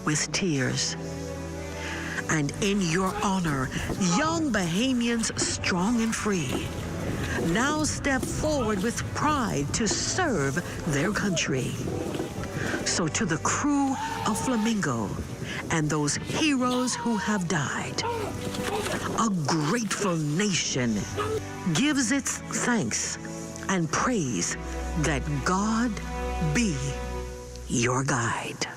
with tears. And in your honor, young Bahamians strong and free now step forward with pride to serve their country. So to the crew of Flamingo and those heroes who have died, a grateful nation gives its thanks and praise that God be your guide.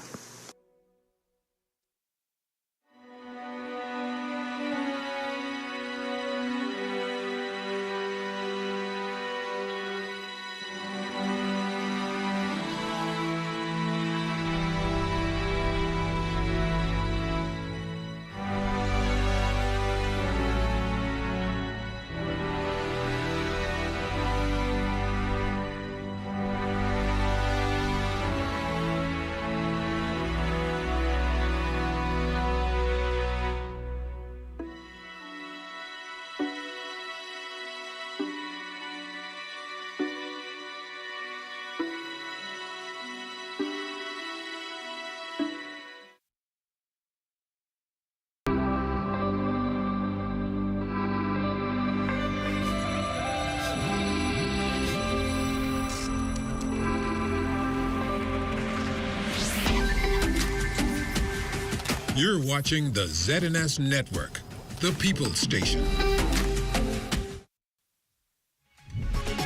You're watching the ZNS Network, the People's Station.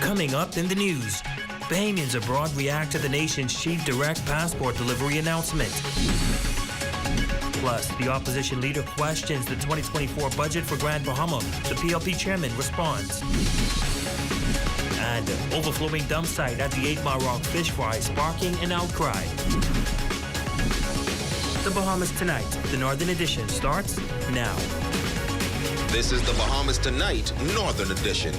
Coming up in the news, Bahamians abroad react to the nation's chief direct passport delivery announcement. Plus, the opposition leader questions the 2024 budget for Grand Bahama. The PLP chairman responds. And overflowing dumpsite at the 8 Mile Rock Fish Fry sparking an outcry. The Bahamas Tonight, the Northern Edition, starts now. This is the Bahamas Tonight, Northern Edition.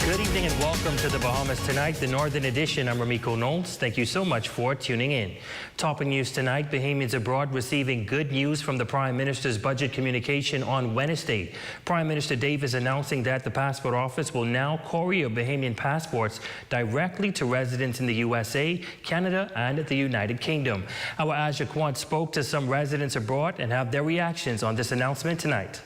Good evening and welcome to the Bahamas Tonight, the Northern Edition. I'm Ramiko Knowles. Thank you so much for tuning in. Topping news tonight, Bahamians abroad receiving good news from the Prime Minister's budget communication on Wednesday. Prime Minister Davis announcing that the Passport Office will now courier Bahamian passports directly to residents in the USA, Canada, and the United Kingdom. Our Aja Quant spoke to some residents abroad and have their reactions on this announcement tonight.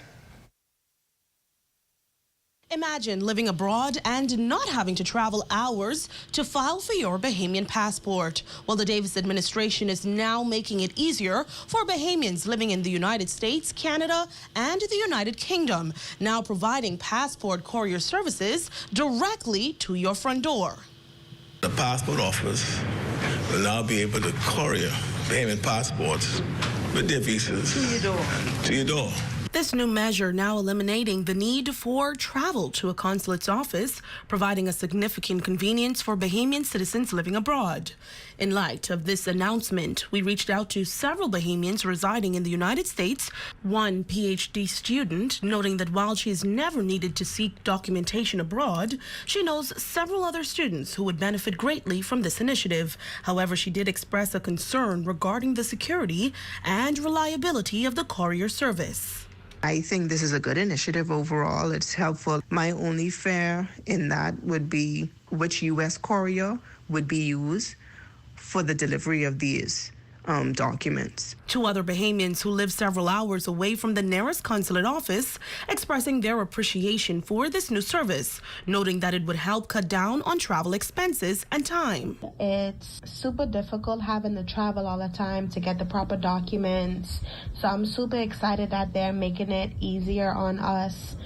Imagine living abroad and not having to travel hours to file for your Bahamian passport. Well, the Davis administration is now making it easier for Bahamians living in the United States, Canada, and the United Kingdom, now providing passport courier services directly to your front door. The Passport Office will now be able to courier Bahamian passports with their visas to your door. This new measure now eliminating the need for travel to a consulate's office, providing a significant convenience for Bahamian citizens living abroad. In light of this announcement, we reached out to several Bahamians residing in the United States, one PhD student noting that while she has never needed to seek documentation abroad, she knows several other students who would benefit greatly from this initiative. However, she did express a concern regarding the security and reliability of the courier service. I think this is a good initiative overall. It's helpful. My only fear in that would be which U.S. courier would be used for the delivery of these documents. Two other Bahamians who live several hours away from the nearest consulate office expressing their appreciation for this new service, noting that it would help cut down on travel expenses and time. It's super difficult having to travel all the time to get the proper documents, so I'm super excited that they're making it easier on us.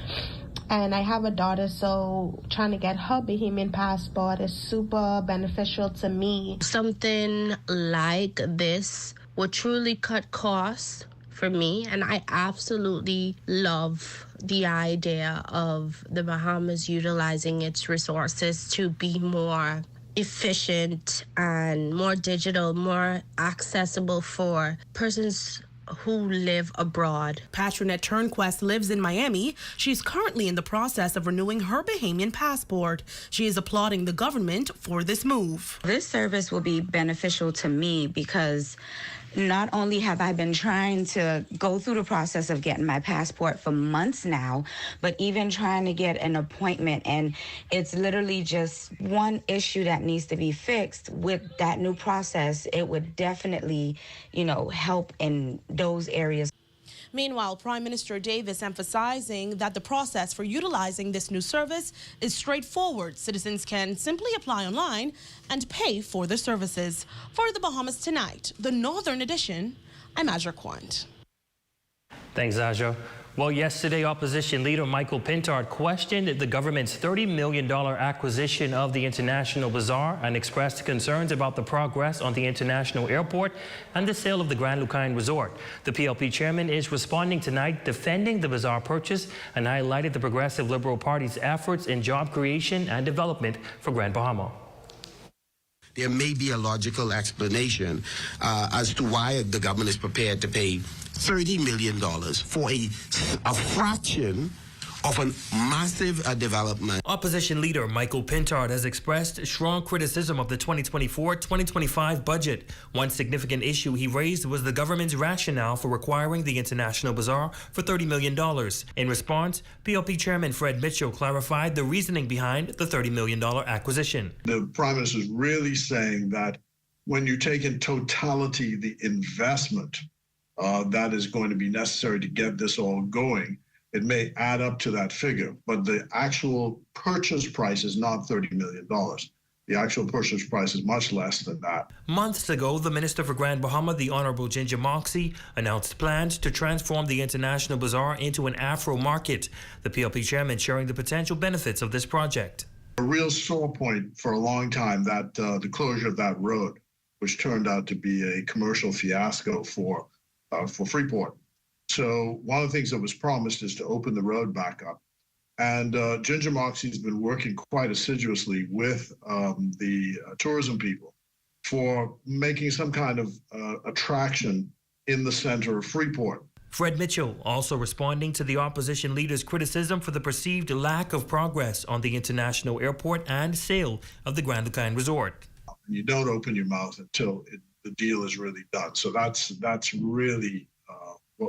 And I have a daughter, so trying to get her Bahamian passport is super beneficial to me. Something like this would truly cut costs for me, and I absolutely love the idea of the Bahamas utilizing its resources to be more efficient and more digital, more accessible for persons who live abroad. Patronette Turnquest lives in Miami. She's currently in the process of renewing her Bahamian passport. She is applauding the government for this move. This service will be beneficial to me because not only have I been trying to go through the process of getting my passport for months now, but even trying to get an appointment, and it's literally just one issue that needs to be fixed. With that new process, it would definitely, help in those areas. Meanwhile, Prime Minister Davis emphasizing that the process for utilizing this new service is straightforward. Citizens can simply apply online and pay for the services. For the Bahamas Tonight, the Northern Edition, I'm Aja Quant. Thanks, Aja. Well, yesterday, opposition leader Michael Pintard questioned the government's $30 million acquisition of the International Bazaar and expressed concerns about the progress on the international airport and the sale of the Grand Lucayne Resort. The PLP chairman is responding tonight, defending the Bazaar purchase, and highlighted the Progressive Liberal Party's efforts in job creation and development for Grand Bahama. There may be a logical explanation as to why the government is prepared to pay $30 million for a fraction of a massive development. Opposition leader Michael Pintard has expressed strong criticism of the 2024-2025 budget. One significant issue he raised was the government's rationale for acquiring the International Bazaar for $30 million. In response, PLP Chairman Fred Mitchell clarified the reasoning behind the $30 million acquisition. The Prime Minister is really saying that when you take in totality the investment that is going to be necessary to get this all going, it may add up to that figure, but the actual purchase price is not $30 million. The actual purchase price is much less than that. Months ago, the Minister for Grand Bahama, the Honorable Ginger Moxie, announced plans to transform the International Bazaar into an Afro market. The PLP chairman sharing the potential benefits of this project. A real sore point for a long time, that the closure of that road, which turned out to be a commercial fiasco for Freeport. So one of the things that was promised is to open the road back up. And Ginger Moxie's been working quite assiduously with the tourism people for making some kind of attraction in the center of Freeport. Fred Mitchell also responding to the opposition leader's criticism for the perceived lack of progress on the international airport and sale of the Grand Lucayne Resort. You don't open your mouth until the deal is really done. So that's really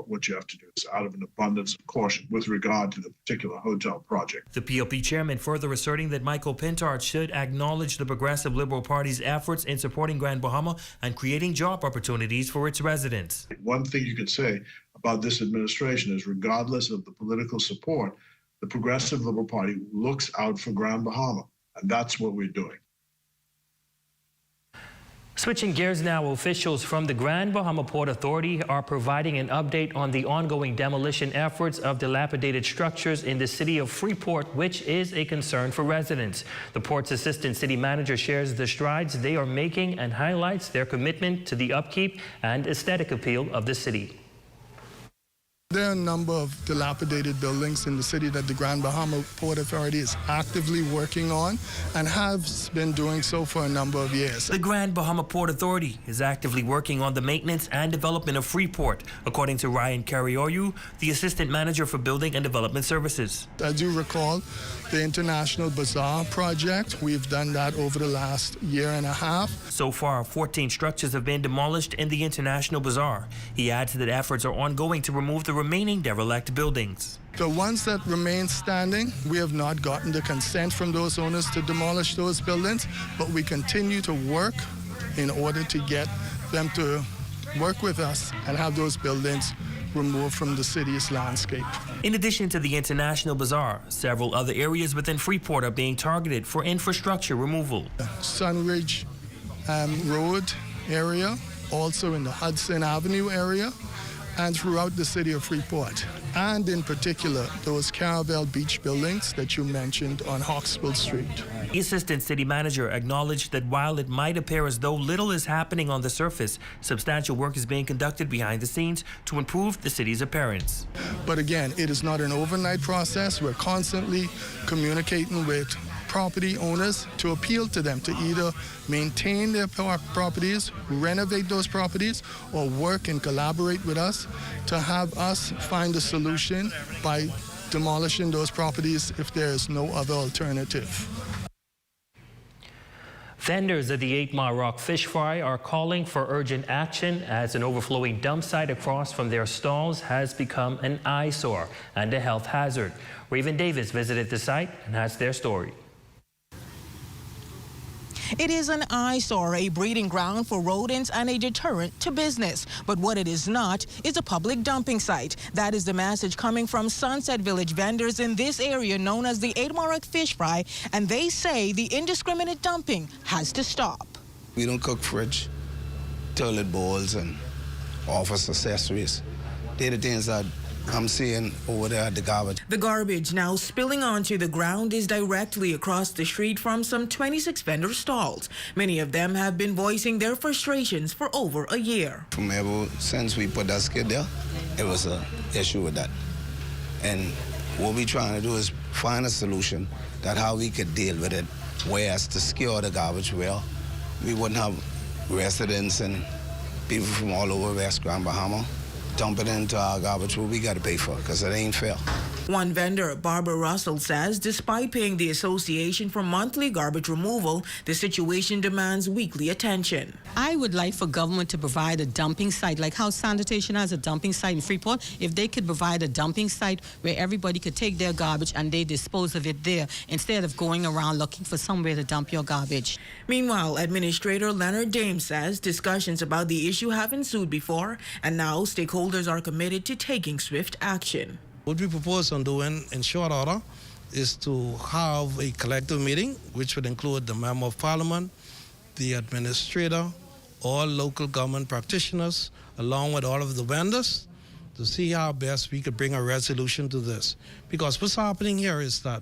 what you have to do, is out of an abundance of caution with regard to the particular hotel project. The PLP chairman further asserting that Michael Pintard should acknowledge the Progressive Liberal Party's efforts in supporting Grand Bahama and creating job opportunities for its residents. One thing you could say about this administration is, regardless of the political support, the Progressive Liberal Party looks out for Grand Bahama, and that's what we're doing. Switching gears now, officials from the Grand Bahama Port Authority are providing an update on the ongoing demolition efforts of dilapidated structures in the city of Freeport, which is a concern for residents. The port's assistant city manager shares the strides they are making and highlights their commitment to the upkeep and aesthetic appeal of the city. There are a number of dilapidated buildings in the city that the Grand Bahama Port Authority is actively working on and has been doing so for a number of years. The Grand Bahama Port Authority is actively working on the maintenance and development of Freeport, according to Ryan Carrioyu, the Assistant Manager for Building and Development Services. As you recall, the International Bazaar project, we've done that over the last year and a half. So far, 14 structures have been demolished in the International Bazaar. He adds that efforts are ongoing to remove the remaining derelict buildings. The ones that remain standing, we have not gotten the consent from those owners to demolish those buildings, but we continue to work in order to get them to work with us and have those buildings removed from the city's landscape. In addition to the International Bazaar, several other areas within Freeport are being targeted for infrastructure removal. Sunridge Road area, also in the Hudson Avenue area, and throughout the city of Freeport. And in particular, those Caravel Beach buildings that you mentioned on Hawksbill Street. The Assistant City Manager acknowledged that while it might appear as though little is happening on the surface, substantial work is being conducted behind the scenes to improve the city's appearance. But again, it is not an overnight process. We're constantly communicating with property owners to appeal to them to either maintain their properties, renovate those properties, or work and collaborate with us to have us find a solution by demolishing those properties if there is no other alternative. Vendors at the 8 Mile Rock Fish Fry are calling for urgent action as an overflowing dump site across from their stalls has become an eyesore and a health hazard. Raven Davis visited the site and has their story. It is an eyesore, a breeding ground for rodents and a deterrent to business. But what it is not is a public dumping site. That is the message coming from Sunset Village vendors in this area known as the 8 Mile Rock Fish Fry, and they say the indiscriminate dumping has to stop. We don't cook fridge, toilet bowls, and office accessories. They're the things that I'm seeing over there at the garbage. The garbage now spilling onto the ground is directly across the street from some 26 vendor stalls. Many of them have been voicing their frustrations for over a year. From ever since we put that skid there, it was an issue with that. And what we're trying to do is find a solution that how we could deal with it, whereas to secure the garbage well, we wouldn't have residents and people from all over West Grand Bahama dump it into our garbage, what we got to pay for, because it ain't fair. One vendor, Barbara Russell, says despite paying the association for monthly garbage removal, the situation demands weekly attention. I would like for government to provide a dumping site, like how sanitation has a dumping site in Freeport. If they could provide a dumping site where everybody could take their garbage and they dispose of it there, instead of going around looking for somewhere to dump your garbage. Meanwhile, Administrator Leonard Dame says discussions about the issue have ensued before, and now stakeholders are committed to taking swift action. What we propose on doing in short order is to have a collective meeting, which would include the Member of Parliament, the Administrator, all local government practitioners, along with all of the vendors, to see how best we could bring a resolution to this. Because what's happening here is that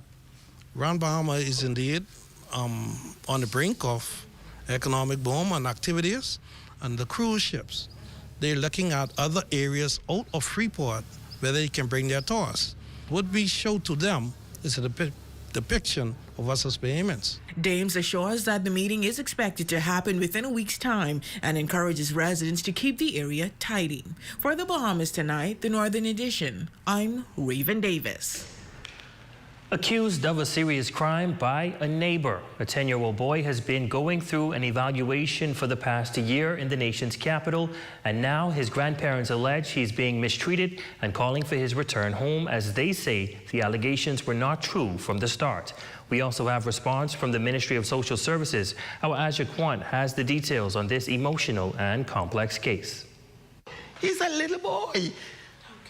Grand Bahama is indeed on the brink of economic boom and activities, and the cruise ships, they're looking at other areas out of Freeport where they can bring their tours. What we show to them is a depiction of us as Bahamians. Dames assures that the meeting is expected to happen within a week's time and encourages residents to keep the area tidy. For the Bahamas Tonight, the Northern Edition, I'm Raven Davis. Accused of a serious crime by a neighbor, a 10-year-old boy has been going through an evaluation for the past year in the nation's capital, and now his grandparents allege he's being mistreated and calling for his return home, as they say the allegations were not true from the start. We also have response from the Ministry of Social Services. Our Aja Kwan has the details on this emotional and complex case. He's a little boy.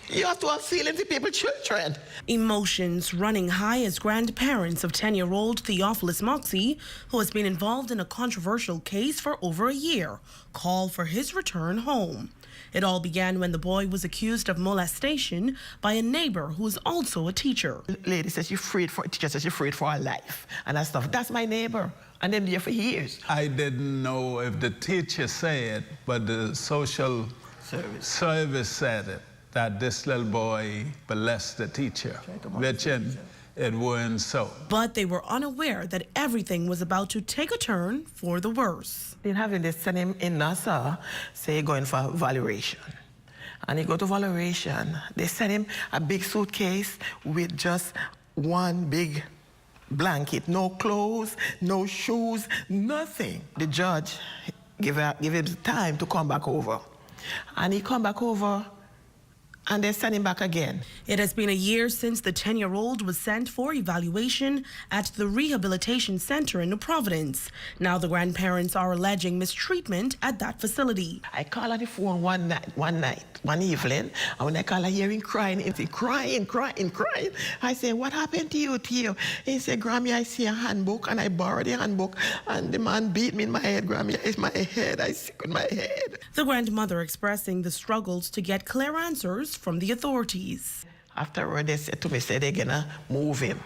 You have to have feelings for people's children. Emotions running high as grandparents of 10-year-old Theophilus Moxie, who has been involved in a controversial case for over a year, call for his return home. It all began when the boy was accused of molestation by a neighbor who is also a teacher. Lady says she's afraid for, teacher says she's afraid for her life and that stuff. That's my neighbor, and them there for years. I didn't know if the teacher said it, but the social service said it, that this little boy molested the teacher, which it weren't so. But they were unaware that everything was about to take a turn for the worse. Then having this send him in Nassau, say going for evaluation. And he go to evaluation. They send him a big suitcase with just one big blanket, no clothes, no shoes, nothing. The judge give him time to come back over. And he come back over, and they send him back again. It has been a year since the 10-year-old was sent for evaluation at the rehabilitation center in New Providence. Now the grandparents are alleging mistreatment at that facility. I call on the phone one evening, and when I call her, hearing crying. I say, what happened to you, Theo? He said, Grammy, I see a handbook, and I borrowed the handbook, and the man beat me in my head, Grammy. It's my head, I sick with my head. The grandmother expressing the struggles to get clear answers from the authorities. Afterward, they said to me, they're gonna move him.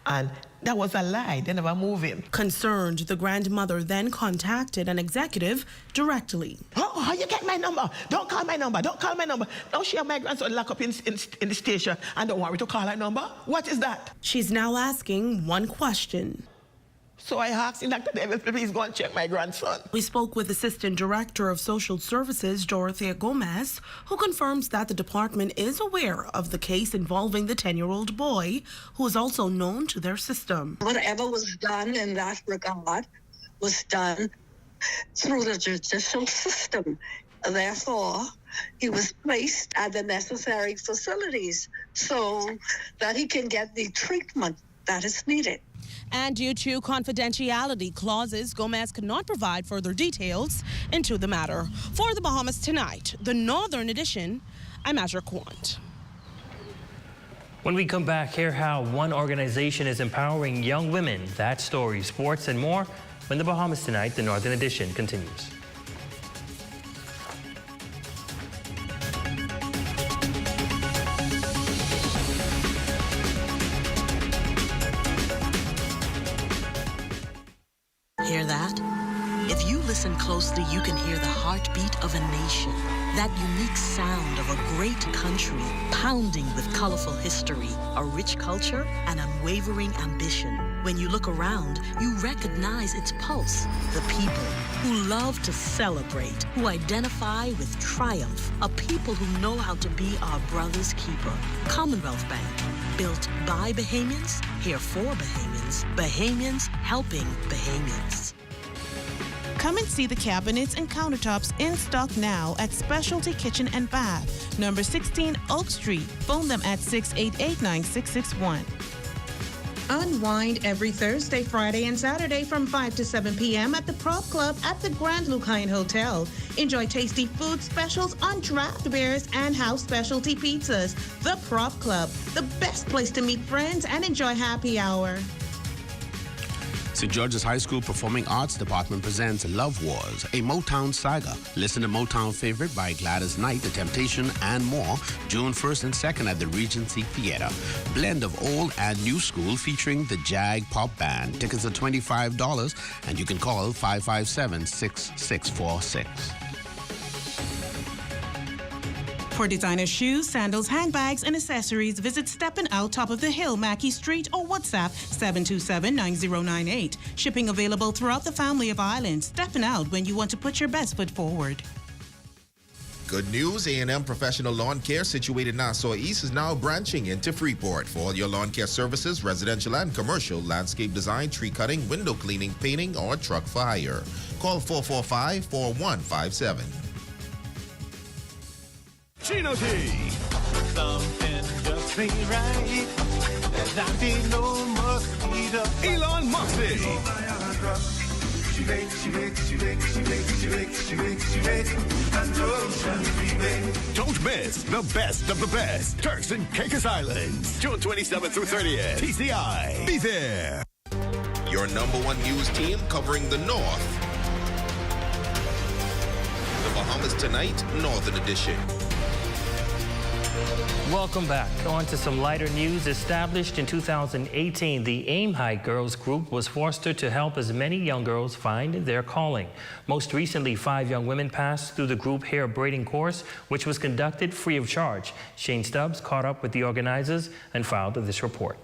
And that was a lie, they never move him. Concerned, the grandmother then contacted an executive directly. Oh, how you get my number? Don't call my number, don't call my number. Don't share my grandson locked up in the station and don't want me to call her number? What is that? She's now asking one question. So I asked Dr. David, please go and check my grandson. We spoke with Assistant Director of Social Services, Dorothea Gomez, who confirms that the department is aware of the case involving the 10-year-old boy, who is also known to their system. Whatever was done in that regard was done through the judicial system. Therefore, he was placed at the necessary facilities so that he can get the treatment that is needed. And due to confidentiality clauses, Gomez could not provide further details into the matter. For the Bahamas Tonight, the Northern Edition, I'm Azure Quant. When we come back, hear how one organization is empowering young women. That story, sports, and more when the Bahamas Tonight, the Northern Edition, continues. Hear that? If you listen closely, you can hear the heartbeat of a nation. That unique sound of a great country, pounding with colorful history, a rich culture, and unwavering ambition. When you look around, you recognize its pulse. The people who love to celebrate, who identify with triumph, a people who know how to be our brother's keeper. Commonwealth Bank, built by Bahamians, here for Bahamians. Bahamians helping Bahamians. Come and see the cabinets and countertops in stock now at Specialty Kitchen and Bath, number 16 Oak Street. Phone them at 688-9661. Unwind every Thursday, Friday, and Saturday from 5 to 7 p.m. at the Prop Club at the Grand Lucine Hotel. Enjoy tasty food specials on draft beers and house specialty pizzas. The Prop Club, the best place to meet friends and enjoy happy hour. St. George's High School Performing Arts Department presents Love Wars, a Motown saga. Listen to Motown Favorite by Gladys Knight, The Temptation, and more, June 1st and 2nd at the Regency Theater. Blend of old and new school featuring the Jag Pop Band. Tickets are $25, and you can call 557-6646. For designer shoes, sandals, handbags, and accessories, visit Steppin' Out Top of the Hill, Mackey Street, or WhatsApp 727-9098. Shipping available throughout the family of islands. Steppin' Out when you want to put your best foot forward. Good news, A&M Professional Lawn Care situated Nassau East is now branching into Freeport. For all your lawn care services, residential and commercial, landscape design, tree cutting, window cleaning, painting, or truck for hire. Call 445-4157. Chino D. Something just ain't right. There be no mosquito. Elon Musk. Don't miss the best of the best. Turks and Caicos Islands. June 27th through 30th. TCI. Be there. Your #1 news team covering the North. The Bahamas Tonight, Northern Edition. Welcome back. On to some lighter news. Established in 2018, the Aim High Girls Group was fostered to help as many young girls find their calling. Most recently, 5 young women passed through the group hair braiding course, which was conducted free of charge. Shane Stubbs caught up with the organizers and filed this report.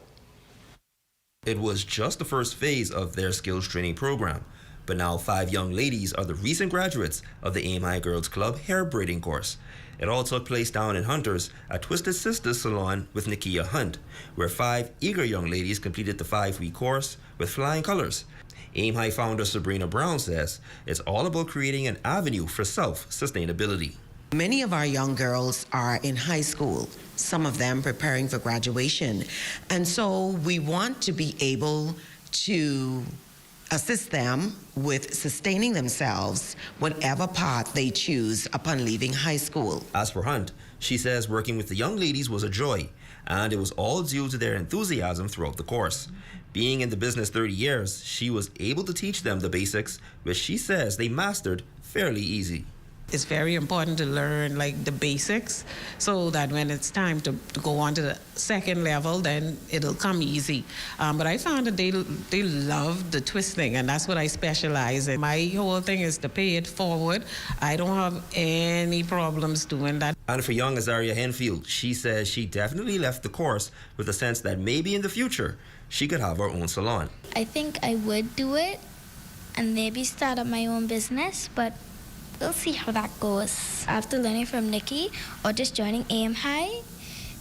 It was just the first phase of their skills training program, but now 5 young ladies are the recent graduates of the Aim High Girls Club hair braiding course. It all took place down in Hunters at Twisted Sisters Salon with Nakia Hunt, where 5 eager young ladies completed the 5-week course with flying colors. Aim High founder Sabrina Brown says it's all about creating an avenue for self-sustainability. Many of our young girls are in high school, some of them preparing for graduation. And so we want to be able to assist them with sustaining themselves whatever path they choose upon leaving high school. As for Hunt, she says working with the young ladies was a joy, and it was all due to their enthusiasm throughout the course. Being in the business 30 years, she was able to teach them the basics, which she says they mastered fairly easy. It's very important to learn like the basics so that when it's time to go on to the second level, then it'll come easy. But I found that they love the twisting, and that's what I specialize in. My whole thing is to pay it forward. I don't have any problems doing that. And for young Azaria Henfield, she says she definitely left the course with a sense that maybe in the future she could have her own salon. I think I would do it and maybe start up my own business, but we'll see how that goes. After learning from Nikki or just joining Aim High,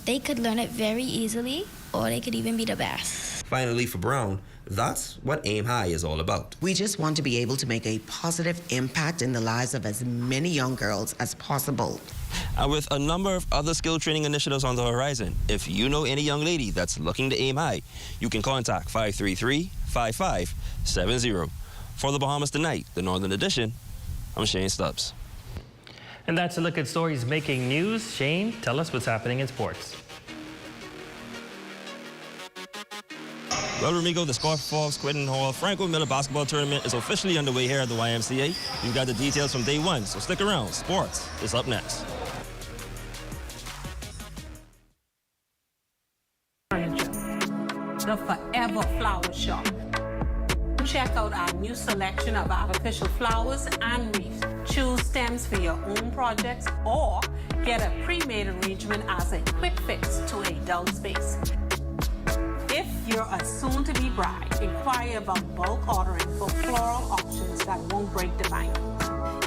they could learn it very easily, or they could even be the best. Finally, for Brown, That's what Aim High is all about. We just want to be able to make a positive impact in the lives of as many young girls as possible. And with a number of other skill training initiatives on the horizon, if you know any young lady that's looking to aim high, you can contact 533-5570. For the Bahamas Tonight, the Northern Edition, I'm Shane Stubbs. And that's a look at stories making news. Shane, tell us what's happening in sports. Well, Remigo, the Scott Fox Quinton Hall Franco Miller Basketball Tournament is officially underway here at the YMCA. You've got the details from day one, so stick around. Sports is up next. The Forever Flower Shop. Check out our new selection of artificial flowers and wreaths. Choose stems for your own projects or get a pre-made arrangement as a quick fix to a dull space. If you're a soon-to-be bride, inquire about bulk ordering for floral options that won't break the bank.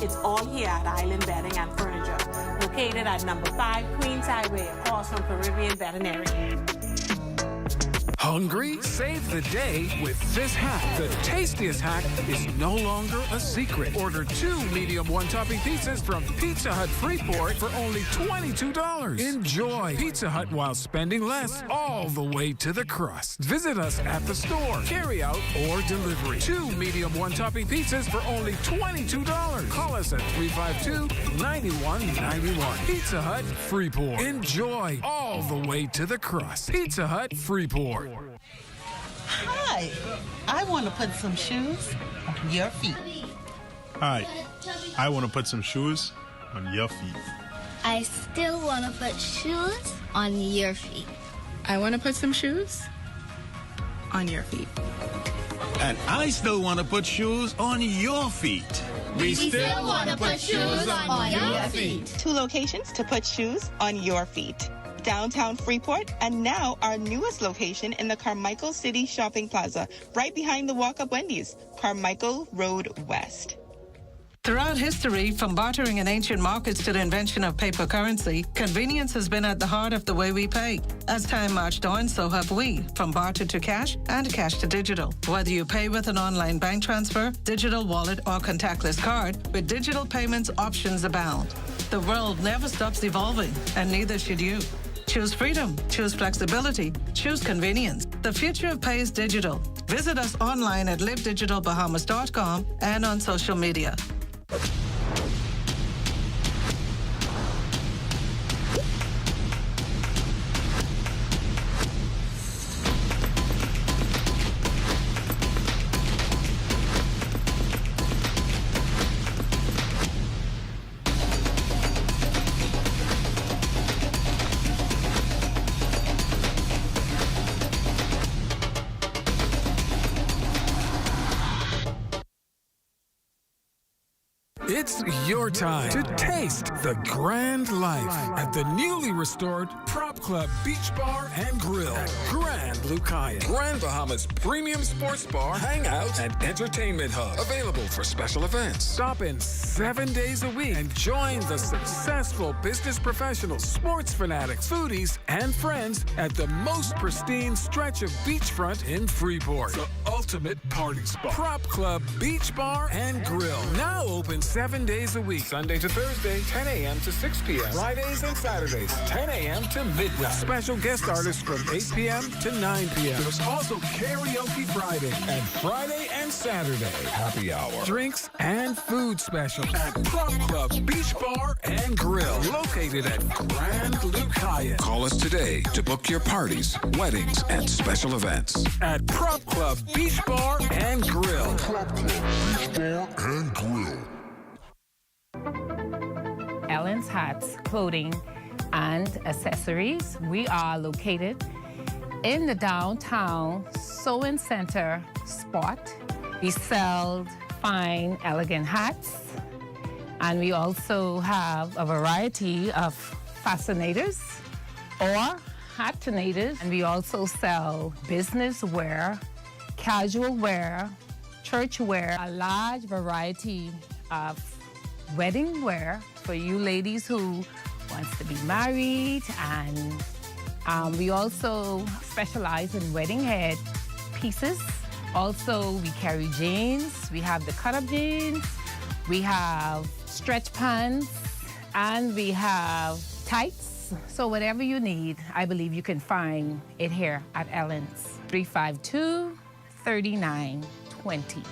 It's all here at Island Bedding and Furniture, located at number 5 Queens Highway, across from Caribbean Veterinary. Hungry? Save the day with this hack. The tastiest hack is no longer a secret. Order 2 medium one-topping pizzas from Pizza Hut Freeport for only $22. Enjoy Pizza Hut while spending less all the way to the crust. Visit us at the store, carry out, or delivery. 2 medium one-topping pizzas for only $22. Call us at 352-9191. Pizza Hut Freeport. Enjoy all the way to the crust. Pizza Hut Freeport. Hi, I want to put some shoes on your feet. Hi, I want to put some shoes on your feet. I still want to put shoes on your feet. I want to put some shoes on your feet. And I still want to put shoes on your feet. We still want to put shoes on your feet. 2 locations to put shoes on your feet. Downtown Freeport, and now our newest location in the Carmichael City Shopping Plaza, right behind the Walk-Up Wendy's, Carmichael Road West. Throughout history, from bartering in ancient markets to the invention of paper currency, convenience has been at the heart of the way we pay. As time marched on, so have we, from barter to cash and cash to digital. Whether you pay with an online bank transfer, digital wallet, or contactless card, with digital payments, options abound. The world never stops evolving, and neither should you. Choose freedom, choose flexibility, choose convenience. The future of pay is digital. Visit us online at livedigitalbahamas.com and on social media. It's your time to taste the grand life at the newly restored Prop Club Beach Bar and Grill at Grand Lucayan. Grand Bahamas premium sports bar, hangout, and entertainment hub. Available for special events. Stop in 7 days a week and join the successful business professionals, sports fanatics, foodies, and friends at the most pristine stretch of beachfront in Freeport. The ultimate party spot. Prop Club Beach Bar and Grill. Now open 7 days a week. Sunday to Thursday, 10 a.m. to 6 p.m. Fridays and Saturdays, 10 a.m. to midnight. Special guest artists from 8 p.m. to 9 p.m. There's also Karaoke Friday and Friday and Saturday happy hour. Drinks and food special at Prop Club Beach Bar and Grill. Located at Grand Lucayan. Call us today to book your parties, weddings, and special events. At Prop Club Beach Bar and Grill. Prop Club Beach Bar and Grill. Ellen's Hats, Clothing, and Accessories. We are located in the downtown sewing center spot. We sell fine, elegant hats, and we also have a variety of fascinators or hatinators, and we also sell business wear, casual wear, church wear, a large variety of wedding wear for you ladies who wants to be married, and we also specialize in wedding head pieces Also, we carry jeans. We have the cut-up jeans. We have stretch pants. And we have tights. So whatever you need, I believe you can find it here at Ellen's. 352-3920.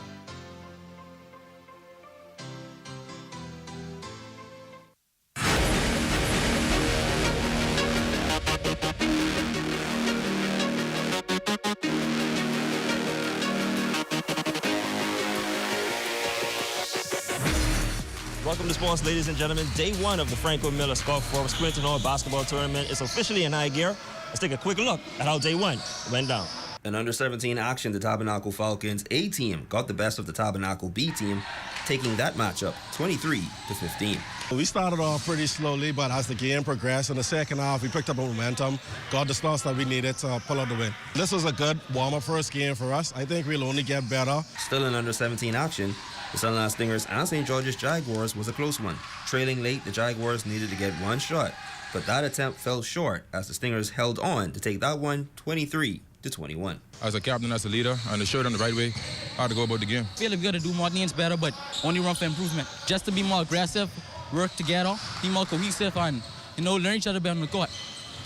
Welcome to sports, ladies and gentlemen. Day one of the Franco Miller Scott Forbes Clinton Hall basketball tournament is officially in high gear. Let's take a quick look at how day one went down. In under 17 action, the Tabernacle Falcons A team got the best of the Tabernacle B team, taking that matchup 23-15. We started off pretty slowly, but as the game progressed in the second half, we picked up a momentum, got the starts that we needed to pull out the win. This was a good warm-up first game for us. I think we'll only get better. Still in under 17 action, the Sunland Stingers and St. George's Jaguars was a close one. Trailing late, the Jaguars needed to get one shot, but that attempt fell short as the Stingers held on to take that one 23-21. As a captain, as a leader, and to show them the right way how to go about the game. I feel like we got to do more things better, but only room for improvement. Just to be more aggressive, work together, be more cohesive, and, learn each other better on the court.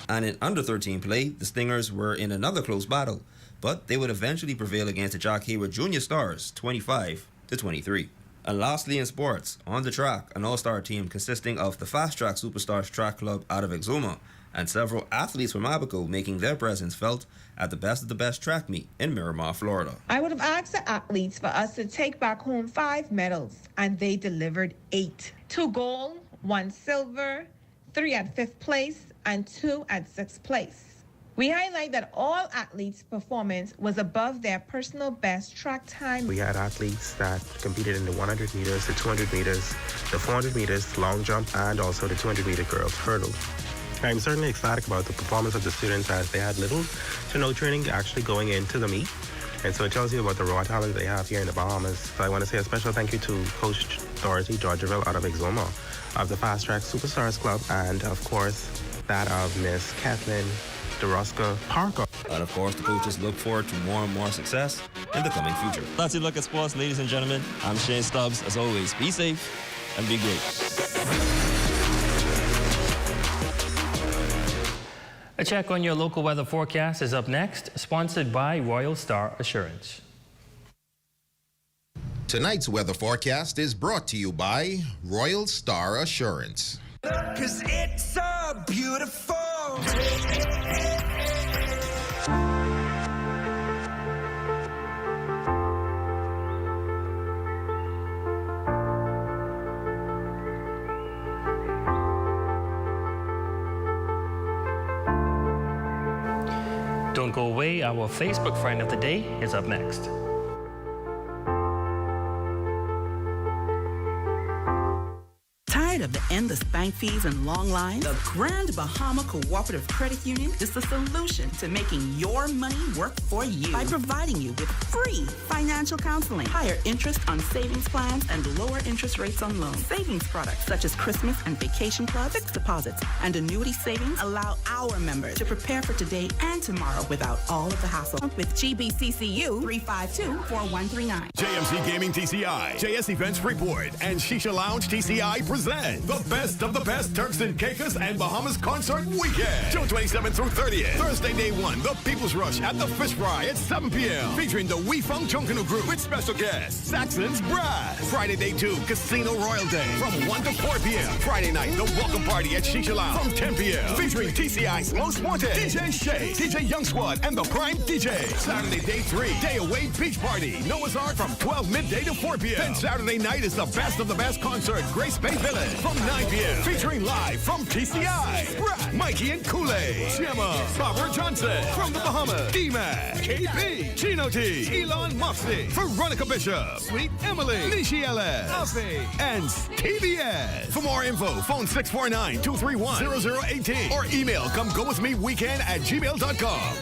And in under 13 play, the Stingers were in another close battle, but they would eventually prevail against the Jack Hayward Junior Stars 25-23. And lastly in sports, on the track, an all-star team consisting of the Fast Track Superstars Track Club out of Exuma and several athletes from Abaco making their presence felt at the Best of the Best track meet in Miramar, Florida. I would have asked the athletes for us to take back home 5 medals, and they delivered 8. 2 gold, 1 silver, 3 at 5th place, and 2 at 6th place. We highlight that all athletes' performance was above their personal best track time. We had athletes that competed in the 100 meters, the 200 meters, the 400 meters, long jump, and also the 200-meter girls hurdle. I'm certainly ecstatic about the performance of the students as they had little to no training actually going into the meet. And so it tells you about the raw talent they have here in the Bahamas. So I want to say a special thank you to Coach Dorothy Georgeville out of Exuma of the Fast Track Superstars Club, and of course that of Miss Kathleen DeRosca Parker. And of course the coaches look forward to more and more success in the coming future. That's a look at sports, ladies and gentlemen. I'm Shane Stubbs. As always, be safe and be great. A check on your local weather forecast is up next, sponsored by Royal Star Assurance. Tonight's weather forecast is brought to you by Royal Star Assurance. 'Cause it's so beautiful. Don't go away, our Facebook friend of the day is up next. Tired of the endless bank fees and long lines? The Grand Bahama Cooperative Credit Union is the solution to making your money work for you by providing you with free financial counseling, higher interest on savings plans, and lower interest rates on loans. Savings products such as Christmas and vacation clubs, fixed deposits, and annuity savings allow our members to prepare for today and tomorrow without all of the hassle. With GBCCU 352-4139. JMC Gaming TCI, JS Events Freeport, and Shisha Lounge TCI present the best of the best Turks and Caicos and Bahamas concert weekend. June 27th through 30th. Thursday, day 1, the People's Rush at the Fish Fry at 7 p.m. Featuring the We Funk Chunkanu Group with special guests Saxon's Brass. Friday, day 2, Casino Royal Day from 1 to 4 p.m. Friday night, the Welcome Party at Shisha Lounge from 10 p.m. Featuring TCI's Most Wanted, DJ Shay, DJ Young Squad, and the Prime DJ. Saturday, day 3, Day Away Beach Party. Noah's Ark from 12 midday to 4 p.m. Then Saturday night is the best of the best concert, Grace Bay Village from 9 p.m. Featuring live from TCI, Brad, Mikey and Kool-Aid, Gemma, Barbara Johnson from the Bahamas, D-Mac, KP, Chino T, Elon Mofsey, Veronica Bishop, Sweet Emily, Nishi Ellis, Afi, and Stevie S. For more info, phone 649-231-0018 or email comegowithmeweekend@gmail.com.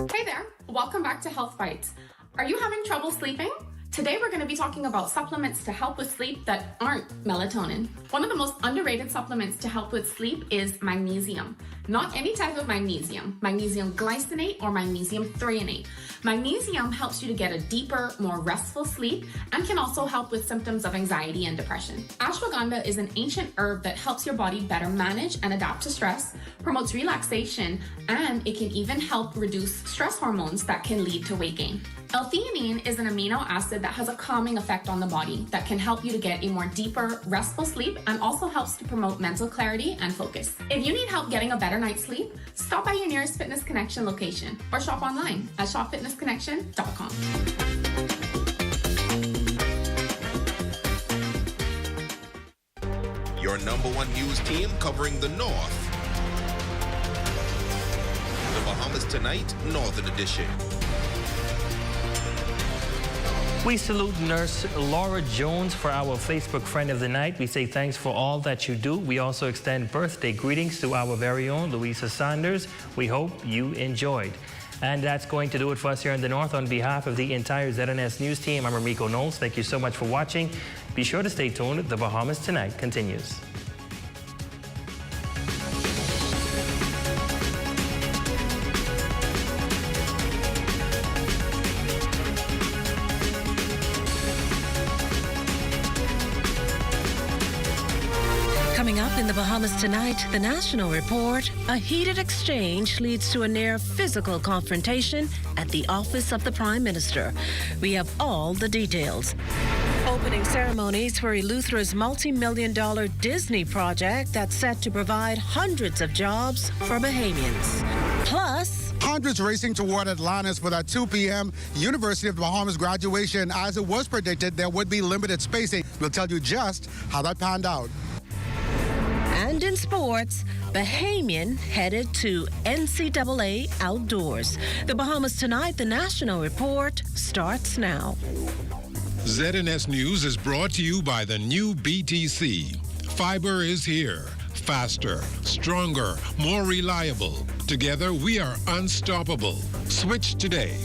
Hey there, welcome back to Health Bites. Are you having trouble sleeping? Today we're going to be talking about supplements to help with sleep that aren't melatonin. One of the most underrated supplements to help with sleep is magnesium. Not any type of magnesium, magnesium glycinate or magnesium threonate. Magnesium helps you to get a deeper, more restful sleep and can also help with symptoms of anxiety and depression. Ashwagandha is an ancient herb that helps your body better manage and adapt to stress, promotes relaxation, and it can even help reduce stress hormones that can lead to weight gain. L-theanine is an amino acid that has a calming effect on the body that can help you to get a more deeper, restful sleep and also helps to promote mental clarity and focus. If you need help getting a better night's sleep, stop by your nearest Fitness Connection location or shop online at shopfitnessconnection.com. Your #1 news team covering the North. The Bahamas Tonight, Northern Edition. We salute Nurse Laura Jones for our Facebook Friend of the Night. We say thanks for all that you do. We also extend birthday greetings to our very own Louisa Saunders. We hope you enjoyed. And that's going to do it for us here in the North. On behalf of the entire ZNS News team, I'm Ramiko Knowles. Thank you so much for watching. Be sure to stay tuned. The Bahamas Tonight continues. Coming up in the Bahamas Tonight, the National Report, a heated exchange leads to a near physical confrontation at the office of the Prime Minister. We have all the details. Opening ceremonies for Eleuthera's multi-million-dollar Disney project that's set to provide hundreds of jobs for Bahamians. Plus, hundreds racing toward Atlantis for that 2 p.m. University of the Bahamas graduation. As it was predicted, there would be limited spacing. We'll tell you just how that panned out. And in sports, Bahamian headed to NCAA Outdoors. The Bahamas Tonight, the National Report, starts now. ZNS News is brought to you by the new BTC. Fiber is here. Faster, stronger, more reliable. Together, we are unstoppable. Switch today.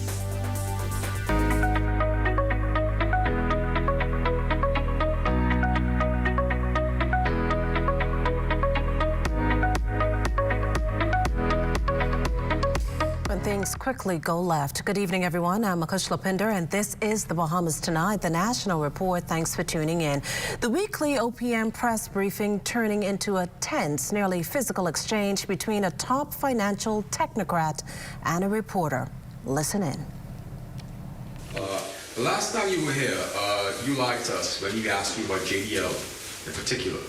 Things quickly go left. Good evening, everyone. I'm Akush Lopinder, and this is the Bahamas Tonight, the National Report. Thanks for tuning in. The weekly OPM press briefing turning into a tense, nearly physical exchange between a top financial technocrat and a reporter. Listen in. The last time you were here, you lied to us when we asked you about JDL in particular.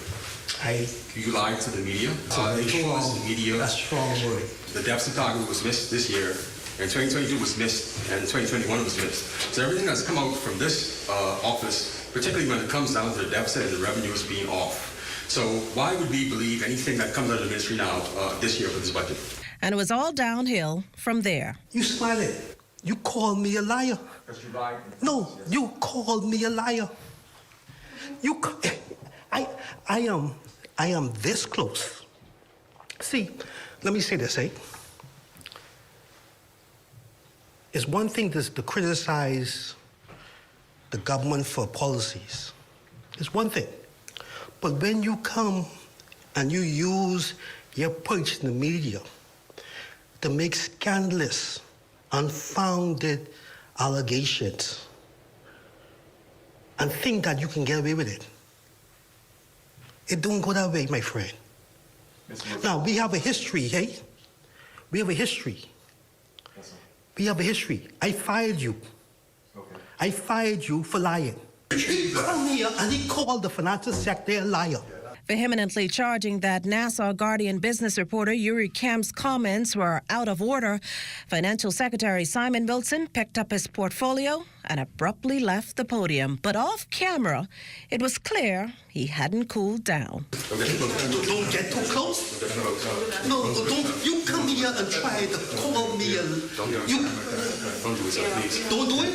You lied to the media. The media. That's a strong word. The deficit target was missed this year, and 2022 was missed, and 2021 was missed. So everything that's come out from this office, particularly when it comes down to the deficit and the revenues being off. So why would we believe anything that comes out of the ministry now this year for this budget? And it was all downhill from there. You smiling. You called me a liar. No, you called me a liar. I am this close. See, let me say this, It's one thing to criticize the government for policies. It's one thing. But when you come and you use your perch in the media to make scandalous, unfounded allegations and think that you can get away with it, it don't go that way, my friend. Now, we have a history, We have a history. We have a history. I fired you. I fired you for lying. He come here and he called the financial sector a liar. Vehemently charging that Nassau Guardian business reporter Yuri Kemp's comments were out of order, Financial Secretary Simon Wilson picked up his portfolio and abruptly left the podium. But off camera, it was clear he hadn't cooled down. Don't get too close. No, don't. You come here and try to call me a... Don't do it, sir, please. Don't do it?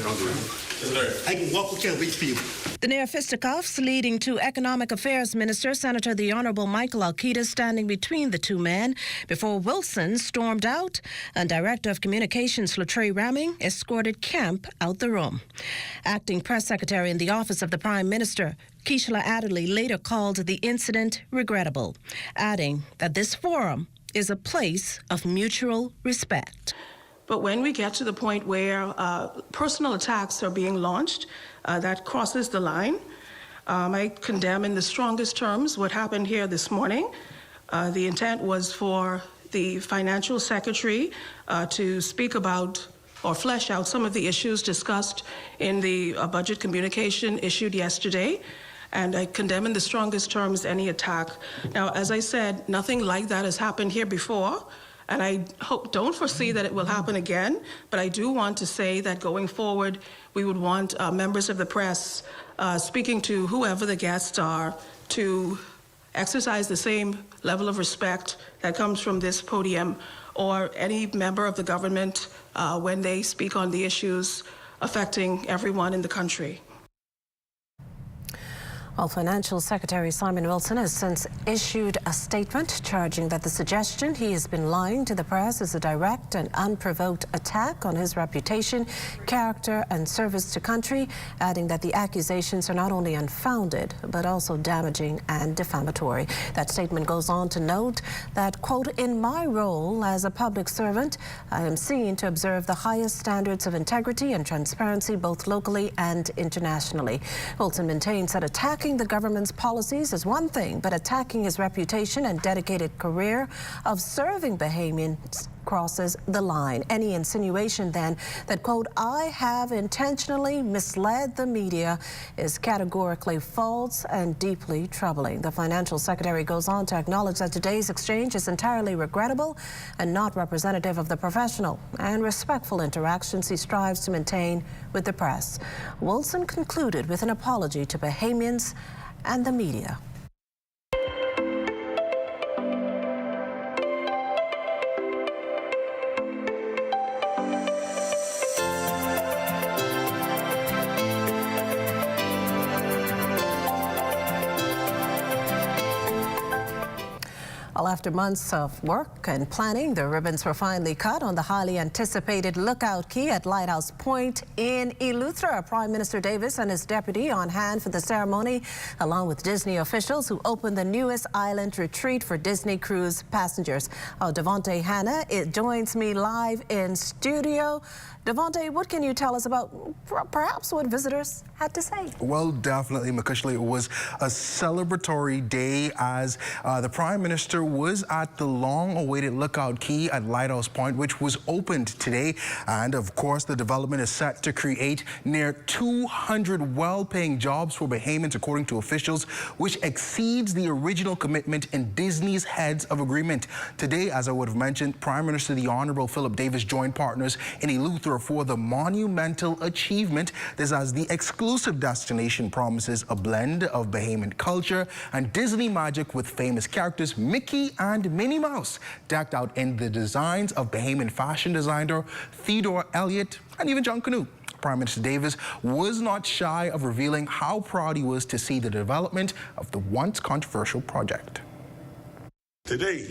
Don't do it. I can walk, can't wait for you. The near fisticuffs leading to Economic Affairs Minister Senator the Honourable Michael Alquita standing between the two men before Wilson stormed out and Director of Communications Latrey Ramming escorted Kemp jump out the room. Acting Press Secretary in the Office of the Prime Minister, Keishla Adderley, later called the incident regrettable, adding that this forum is a place of mutual respect. But when we get to the point where personal attacks are being launched, that crosses the line. I condemn in the strongest terms what happened here this morning. The intent was for the financial secretary to speak about or flesh out some of the issues discussed in the budget communication issued yesterday. And I condemn in the strongest terms any attack. Now, as I said, nothing like that has happened here before. And I don't foresee that it will happen again, but I do want to say that going forward, we would want members of the press speaking to whoever the guests are to exercise the same level of respect that comes from this podium or any member of the government when they speak on the issues affecting everyone in the country. Well, Financial Secretary Simon Wilson has since issued a statement charging that the suggestion he has been lying to the press is a direct and unprovoked attack on his reputation, character and service to country, adding that the accusations are not only unfounded but also damaging and defamatory. That statement goes on to note that, quote, "In my role as a public servant, I am seen to observe the highest standards of integrity and transparency both locally and internationally." Wilson maintains that attacking the government's policies is one thing, but attacking his reputation and dedicated career of serving Bahamians crosses the line. Any insinuation then that, quote, "I have intentionally misled the media" is categorically false and deeply troubling. The Financial Secretary goes on to acknowledge that today's exchange is entirely regrettable and not representative of the professional and respectful interactions he strives to maintain with the press. Wilson concluded with an apology to Bahamians and the media. Well, after months of work and planning, the ribbons were finally cut on the highly anticipated Lookout Key at Lighthouse Point in Eleuthera. Prime Minister Davis and his deputy on hand for the ceremony, along with Disney officials who opened the newest island retreat for Disney cruise passengers. Devontae Hanna joins me live in studio. Devontae, what can you tell us about perhaps what visitors had to say? Well, definitely, Makushli, it was a celebratory day as the Prime Minister was at the long-awaited Lookout Key at Lighthouse Point, which was opened today. And, of course, the development is set to create near 200 well-paying jobs for Bahamians, according to officials, which exceeds the original commitment in Disney's heads of agreement. Today, as I would have mentioned, Prime Minister the Honorable Philip Davis joined partners in Eleuthera for the monumental achievement. This as the exclusive destination promises a blend of Bahamian culture and Disney magic with famous characters Mickey and Minnie Mouse decked out in the designs of Bahamian fashion designer Theodore Elliott and even John Canoe. Prime Minister Davis was not shy of revealing how proud he was to see the development of the once controversial project. Today,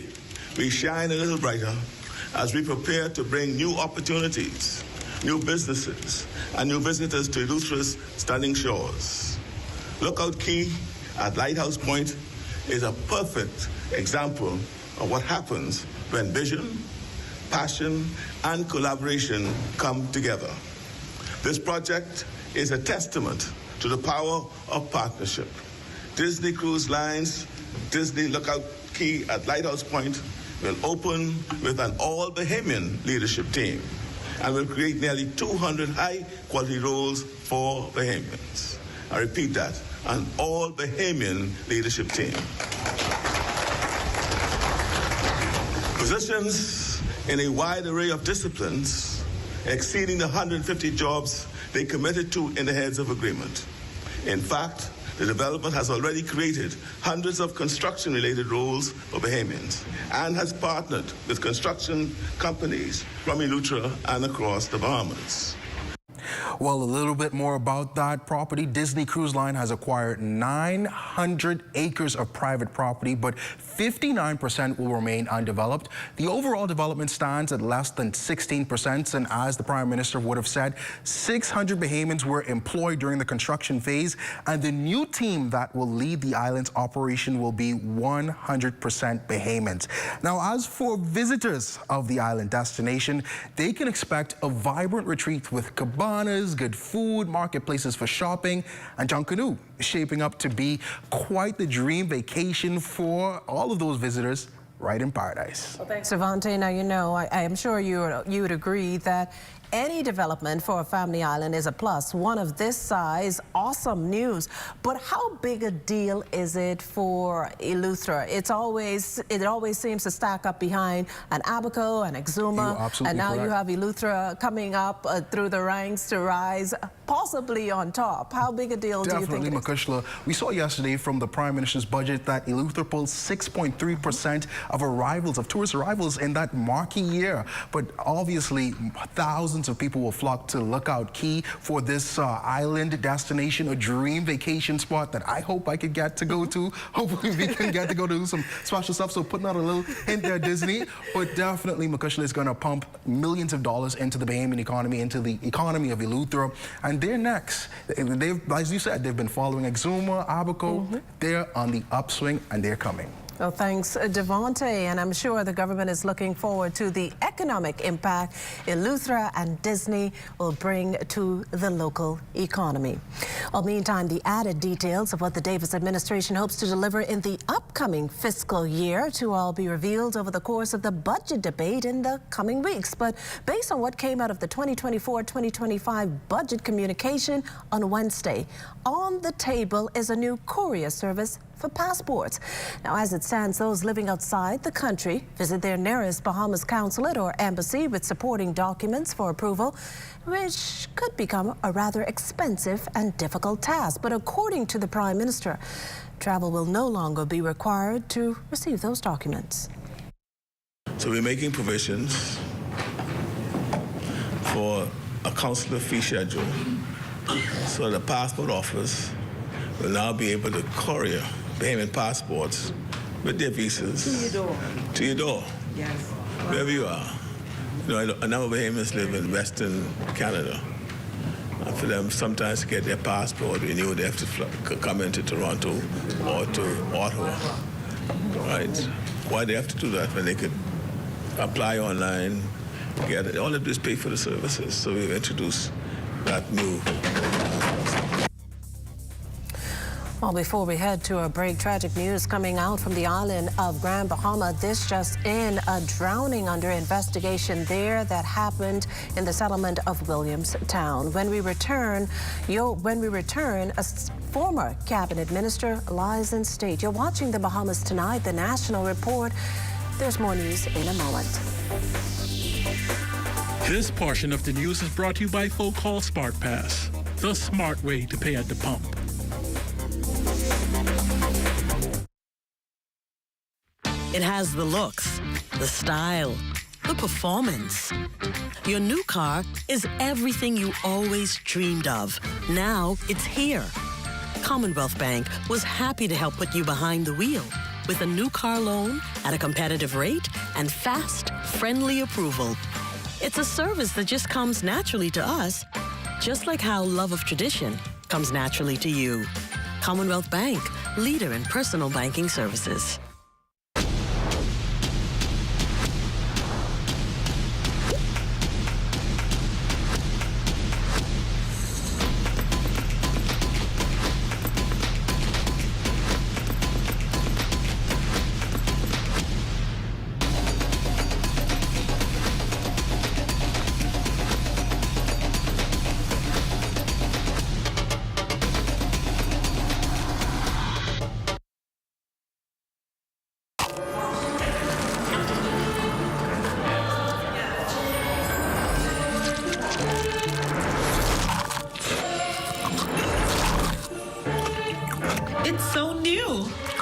we shine a little brighter as we prepare to bring new opportunities, new businesses, and new visitors to Eleuthera's stunning shores. Lookout Key at Lighthouse Point is a perfect example of what happens when vision, passion, and collaboration come together. This project is a testament to the power of partnership. Disney Cruise Line's Disney Lookout Key at Lighthouse Point will open with an all-Bahamian leadership team and will create nearly 200 high-quality roles for Bahamians. I repeat that, an all-Bahamian leadership team. Positions in a wide array of disciplines, exceeding the 150 jobs they committed to in the heads of agreement. In fact, the development has already created hundreds of construction-related roles for Bahamians and has partnered with construction companies from Eleuthera and across the Bahamas. Well, a little bit more about that property. Disney Cruise Line has acquired 900 acres of private property, but 59% will remain undeveloped. The overall development stands at less than 16%, and as the Prime Minister would have said, 600 Bahamians were employed during the construction phase, and the new team that will lead the island's operation will be 100% Bahamians. Now, as for visitors of the island destination, they can expect a vibrant retreat with cabanas, good food, marketplaces for shopping, and Junkanoo is shaping up to be quite the dream vacation for all of those visitors right in paradise. Well, thanks, Devontae. Now, you know, I am sure you would agree that any development for a family island is a plus. One of this size, awesome news. But how big a deal is it for Eleuthera? It always seems to stack up behind an Abaco and Exuma, and now you have Eleuthera coming up through the ranks to rise, possibly on top. How big a deal do you think it is? Makushla. We saw yesterday from the Prime Minister's budget that Eleuthera pulled 6.3% of arrivals, of tourist arrivals in that marquee year. But obviously, thousands of people will flock to Lookout Key for this island destination, a dream vacation spot that I hope I could get to go to. Hopefully we can get to go do some special stuff. So putting out a little hint there, Disney. But definitely Makushla is going to pump millions of dollars into the Bahamian economy, into the economy of Eleuthera. And they're next. They've, as you said, they've been following Exuma, Abaco. They're on the upswing and they're coming. Well, thanks, Devontae, and I'm sure the government is looking forward to the economic impact Eleuthera and Disney will bring to the local economy. Well, meantime, the added details of what the Davis administration hopes to deliver in the upcoming fiscal year to all be revealed over the course of the budget debate in the coming weeks. But based on what came out of the 2024-2025 budget communication on Wednesday, on the table is a new courier service for passports. Now, as it stands, those living outside the country visit their nearest Bahamas consulate or embassy with supporting documents for approval, which could become a rather expensive and difficult task. But according to the Prime Minister, travel will no longer be required to receive those documents. So we're making provisions for a consular fee schedule so the passport office will now be able to courier Bahamian passports with their visas to your door. Yes. Wherever you are. You know, a number of Bahamians live in Western Canada. And for them, sometimes to get their passport renewed, they have to come into Toronto or to Ottawa. Right? Why they have to do that when they could apply online, get it? All they do is pay for the services. So we've introduced that new. Well, before we head to a break, tragic news coming out from the island of Grand Bahama. This just in, a drowning under investigation there that happened in the settlement of Williamstown. When we return, a former cabinet minister lies in state. You're watching the Bahamas Tonight, the National Report. There's more news in a moment. This portion of the news is brought to you by Folk Call Smart Pass, the smart way to pay at the pump. It has the looks, the style, the performance. Your new car is everything you always dreamed of. Now it's here. Commonwealth Bank was happy to help put you behind the wheel with a new car loan at a competitive rate and fast, friendly approval. It's a service that just comes naturally to us, just like how love of tradition comes naturally to you. Commonwealth Bank, leader in personal banking services.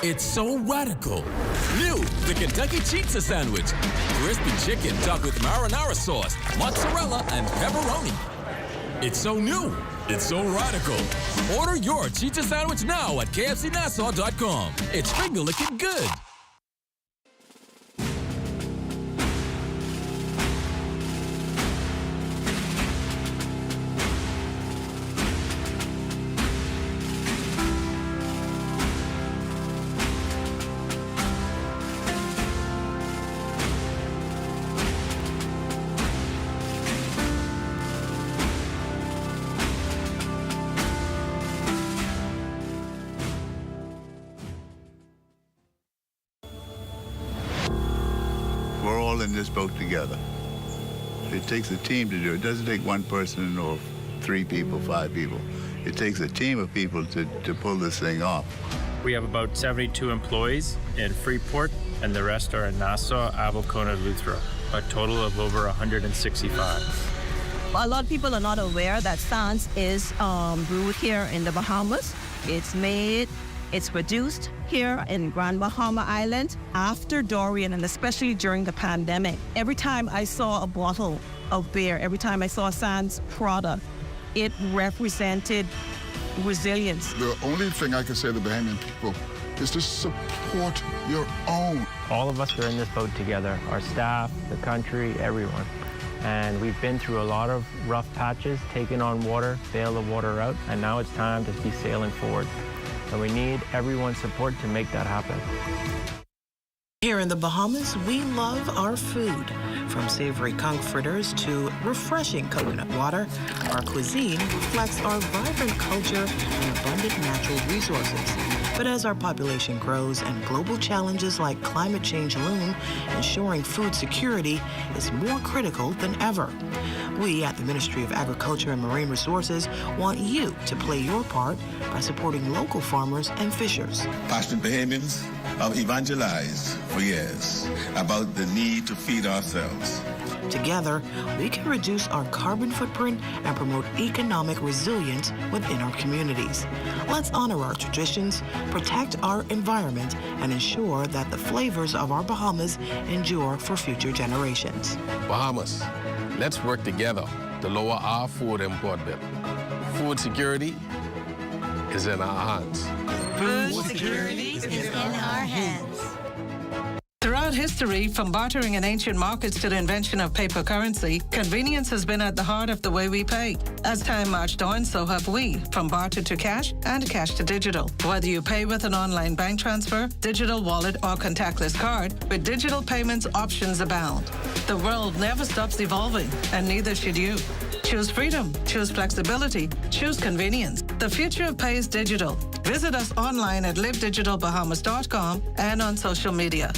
It's so radical. New, the Kentucky Pizza Sandwich. Crispy chicken topped with marinara sauce, mozzarella, and pepperoni. It's so new. It's so radical. Order your Cheetah sandwich now at kfcnassau.com. It's finger-licking good. In this boat together. It takes a team to do it. It doesn't take one person or 3 people, 5 people. It takes a team of people to pull this thing off. We have about 72 employees in Freeport, and the rest are in Nassau, Abelkona, Luthra, a total of over 165. A lot of people are not aware that Sans is brewed here in the Bahamas. It's produced here in Grand Bahama Island after Dorian, and especially during the pandemic. Every time I saw a bottle of beer, every time I saw a Sans product, it represented resilience. The only thing I can say to the Bahamian people is to support your own. All of us are in this boat together, our staff, the country, everyone. And we've been through a lot of rough patches, taken on water, bailed the water out, and now it's time to be sailing forward. And we need everyone's support to make that happen. Here in the Bahamas, we love our food. From savory conch fritters to refreshing coconut water, our cuisine reflects our vibrant culture and abundant natural resources. But as our population grows and global challenges like climate change loom, ensuring food security is more critical than ever. We at the Ministry of Agriculture and Marine Resources want you to play your part by supporting local farmers and fishers. Passionate Bahamians have evangelized for years about the need to feed ourselves. Together, we can reduce our carbon footprint and promote economic resilience within our communities. Let's honor our traditions, protect our environment, and ensure that the flavors of our Bahamas endure for future generations. Bahamas, let's work together to lower our food import bill. Food security is in our hands. Food security is in our hands. Throughout history, from bartering in ancient markets to the invention of paper currency, convenience has been at the heart of the way we pay. As time marched on, so have we, from barter to cash and cash to digital. Whether you pay with an online bank transfer, digital wallet, or contactless card, with digital payments, options abound. The world never stops evolving, and neither should you. Choose freedom, choose flexibility, choose convenience. The future of pay is digital. Visit us online at livedigitalbahamas.com and on social media.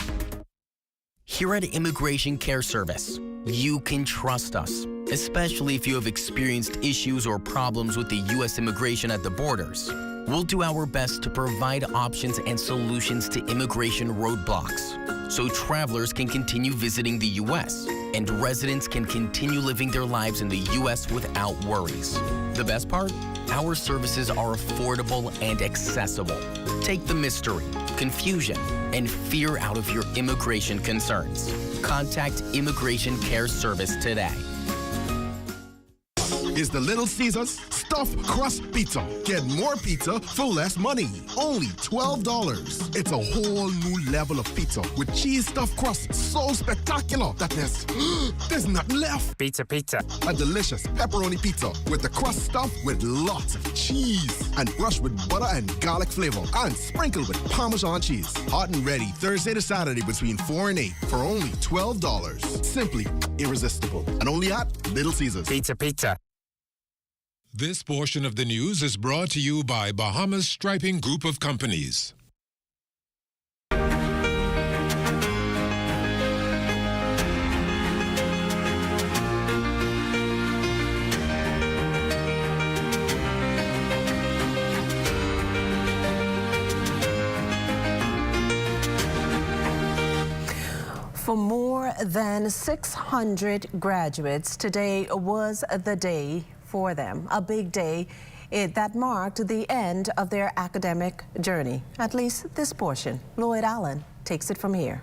Here at Immigration Care Service, you can trust us, especially if you have experienced issues or problems with the U.S. immigration at the borders. We'll do our best to provide options and solutions to immigration roadblocks, so travelers can continue visiting the U.S. and residents can continue living their lives in the U.S. without worries. The best part? Our services are affordable and accessible. Take the mystery, confusion, and fear out of your immigration concerns. Contact Immigration Care Service today. Is the Little Caesars Stuffed Crust Pizza. Get more pizza for less money. Only $12. It's a whole new level of pizza with cheese stuffed crust so spectacular that there's nothing left. Pizza. A delicious pepperoni pizza with the crust stuffed with lots of cheese and brushed with butter and garlic flavor and sprinkled with Parmesan cheese. Hot and ready Thursday to Saturday between 4 and 8 for only $12. Simply irresistible. And only at Little Caesars. Pizza. This portion of the news is brought to you by Bahamas Striping Group of Companies. For more than 600 graduates, today was the day for them, a big day that marked the end of their academic journey, at least this portion. Lloyd Allen takes it from here.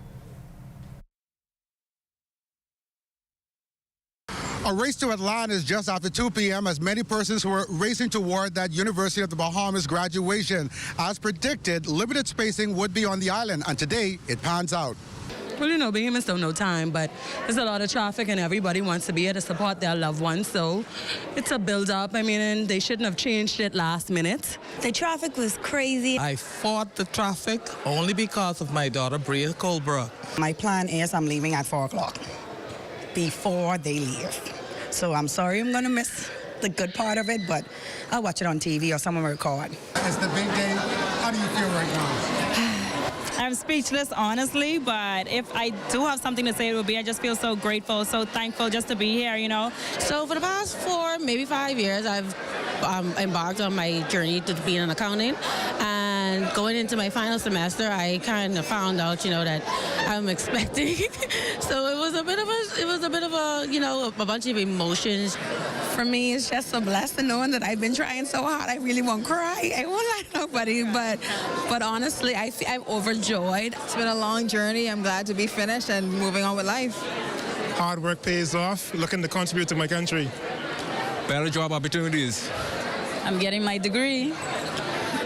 A race to Atlanta is just after 2 p.m. as many persons were racing toward that University of the Bahamas graduation. As predicted, limited spacing would be on the island, and today it pans out. Well, you know, Bahamians don't know time, but there's a lot of traffic and everybody wants to be here to support their loved ones, so it's a build-up. I mean, and they shouldn't have changed it last minute. The traffic was crazy. I fought the traffic only because of my daughter, Bria Colebrook. My plan is I'm leaving at 4 o'clock before they leave. So I'm sorry I'm going to miss the good part of it, but I'll watch it on TV or someone will record. It's the big day. How do you feel right now? I'm speechless, honestly, but if I do have something to say, it would be I just feel so grateful, so thankful just to be here, you know. So for the past 4, maybe 5 years, I've embarked on my journey to being an accountant. And going into my final semester, I kind of found out, you know, that I'm expecting. So it was a bit of a, you know, a bunch of emotions. For me, it's just a blessing knowing that I've been trying so hard. I really won't cry. I won't lie to nobody, but honestly, I'm overjoyed. It's been a long journey. I'm glad to be finished and moving on with life. Hard work pays off. Looking to contribute to my country. Better job opportunities. I'm getting my degree.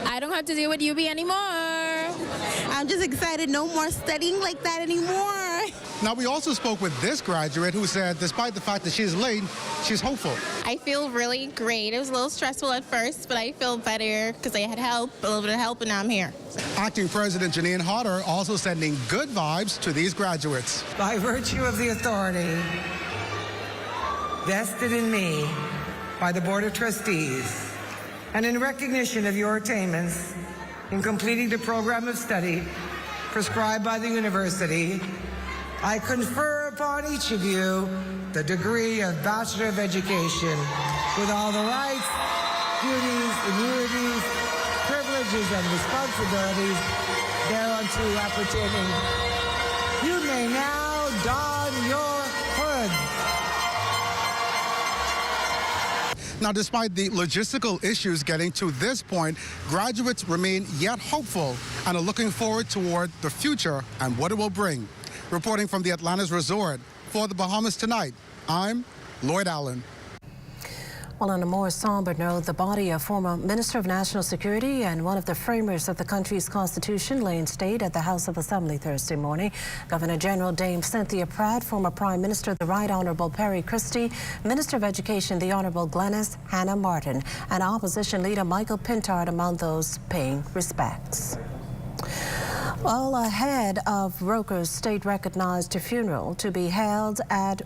I don't have to deal with UB anymore. I'm just excited. No more studying like that anymore. Now, we also spoke with this graduate who said despite the fact that she's late, she's hopeful. I feel really great. It was a little stressful at first, but I feel better because I had help, a little bit of help, and now I'm here. Acting President Janine Hodder also sending good vibes to these graduates. By virtue of the authority vested in me by the Board of Trustees, and in recognition of your attainments in completing the program of study prescribed by the university, I confer upon each of you the degree of Bachelor of Education with all the rights, duties, immunities, privileges, and responsibilities thereunto appertaining. You may now don your hood. Now, despite the logistical issues getting to this point, graduates remain yet hopeful and are looking forward toward the future and what it will bring. Reporting from the Atlantis Resort for the Bahamas Tonight, I'm Lloyd Allen. Well, on a more somber note, the body of former Minister of National Security and one of the framers of the country's constitution lay in state at the House of Assembly Thursday morning. Governor General Dame Cynthia Pratt, former Prime Minister the Right Honourable Perry Christie, Minister of Education the Honourable Glenys Hannah Martin, and Opposition Leader Michael Pintard among those paying respects. Well, ahead of Roker's state-recognized funeral to be held at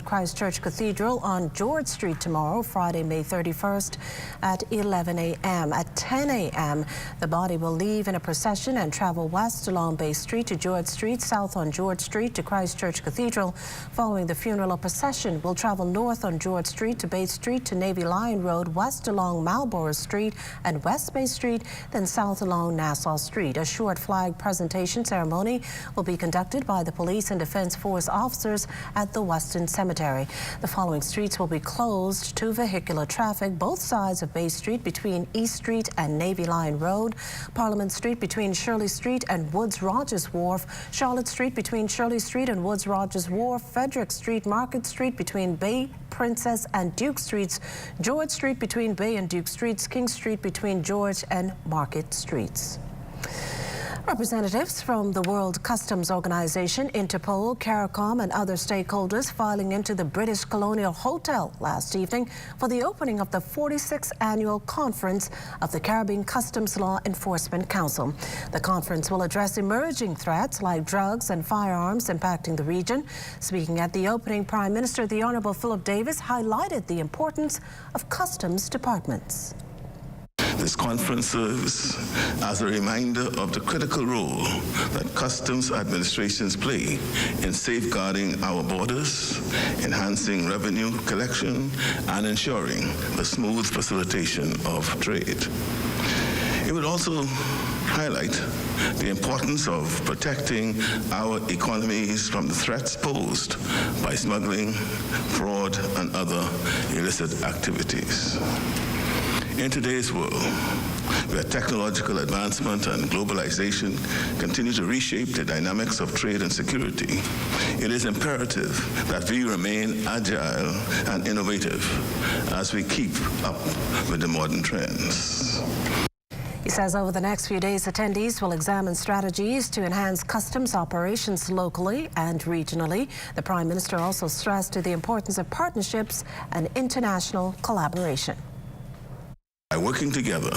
Christ Church Cathedral on George Street tomorrow, Friday, May 31st at 11 a.m. At 10 a.m., the body will leave in a procession and travel west along Bay Street to George Street, south on George Street to Christ Church Cathedral. Following the funeral, a procession will travel north on George Street to Bay Street to Navy Lion Road, west along Marlborough Street and West Bay Street, then south along Nassau Street. A short flag presentation ceremony will be conducted by the Police and Defense Force officers at the Western Cemetery. The following streets will be closed to vehicular traffic: both sides of Bay Street between East Street and Navy Lion Road, Parliament Street between Shirley Street and Woods Rogers Wharf, Charlotte Street between Shirley Street and Woods Rogers Wharf, Frederick Street, Market Street between Bay, Princess and Duke Streets, George Street between Bay and Duke Streets, King Street between George and Market Streets. Representatives from the World Customs Organization, Interpol, CARICOM and other stakeholders filing into the British Colonial Hotel last evening for the opening of the 46th Annual Conference of the Caribbean Customs Law Enforcement Council. The conference will address emerging threats like drugs and firearms impacting the region. Speaking at the opening, Prime Minister the Honourable Philip Davis highlighted the importance of customs departments. This conference serves as a reminder of the critical role that customs administrations play in safeguarding our borders, enhancing revenue collection, and ensuring the smooth facilitation of trade. It would also highlight the importance of protecting our economies from the threats posed by smuggling, fraud, and other illicit activities. In today's world, where technological advancement and globalization continue to reshape the dynamics of trade and security, it is imperative that we remain agile and innovative as we keep up with the modern trends. He says over the next few days, attendees will examine strategies to enhance customs operations locally and regionally. The Prime Minister also stressed the importance of partnerships and international collaboration. By working together,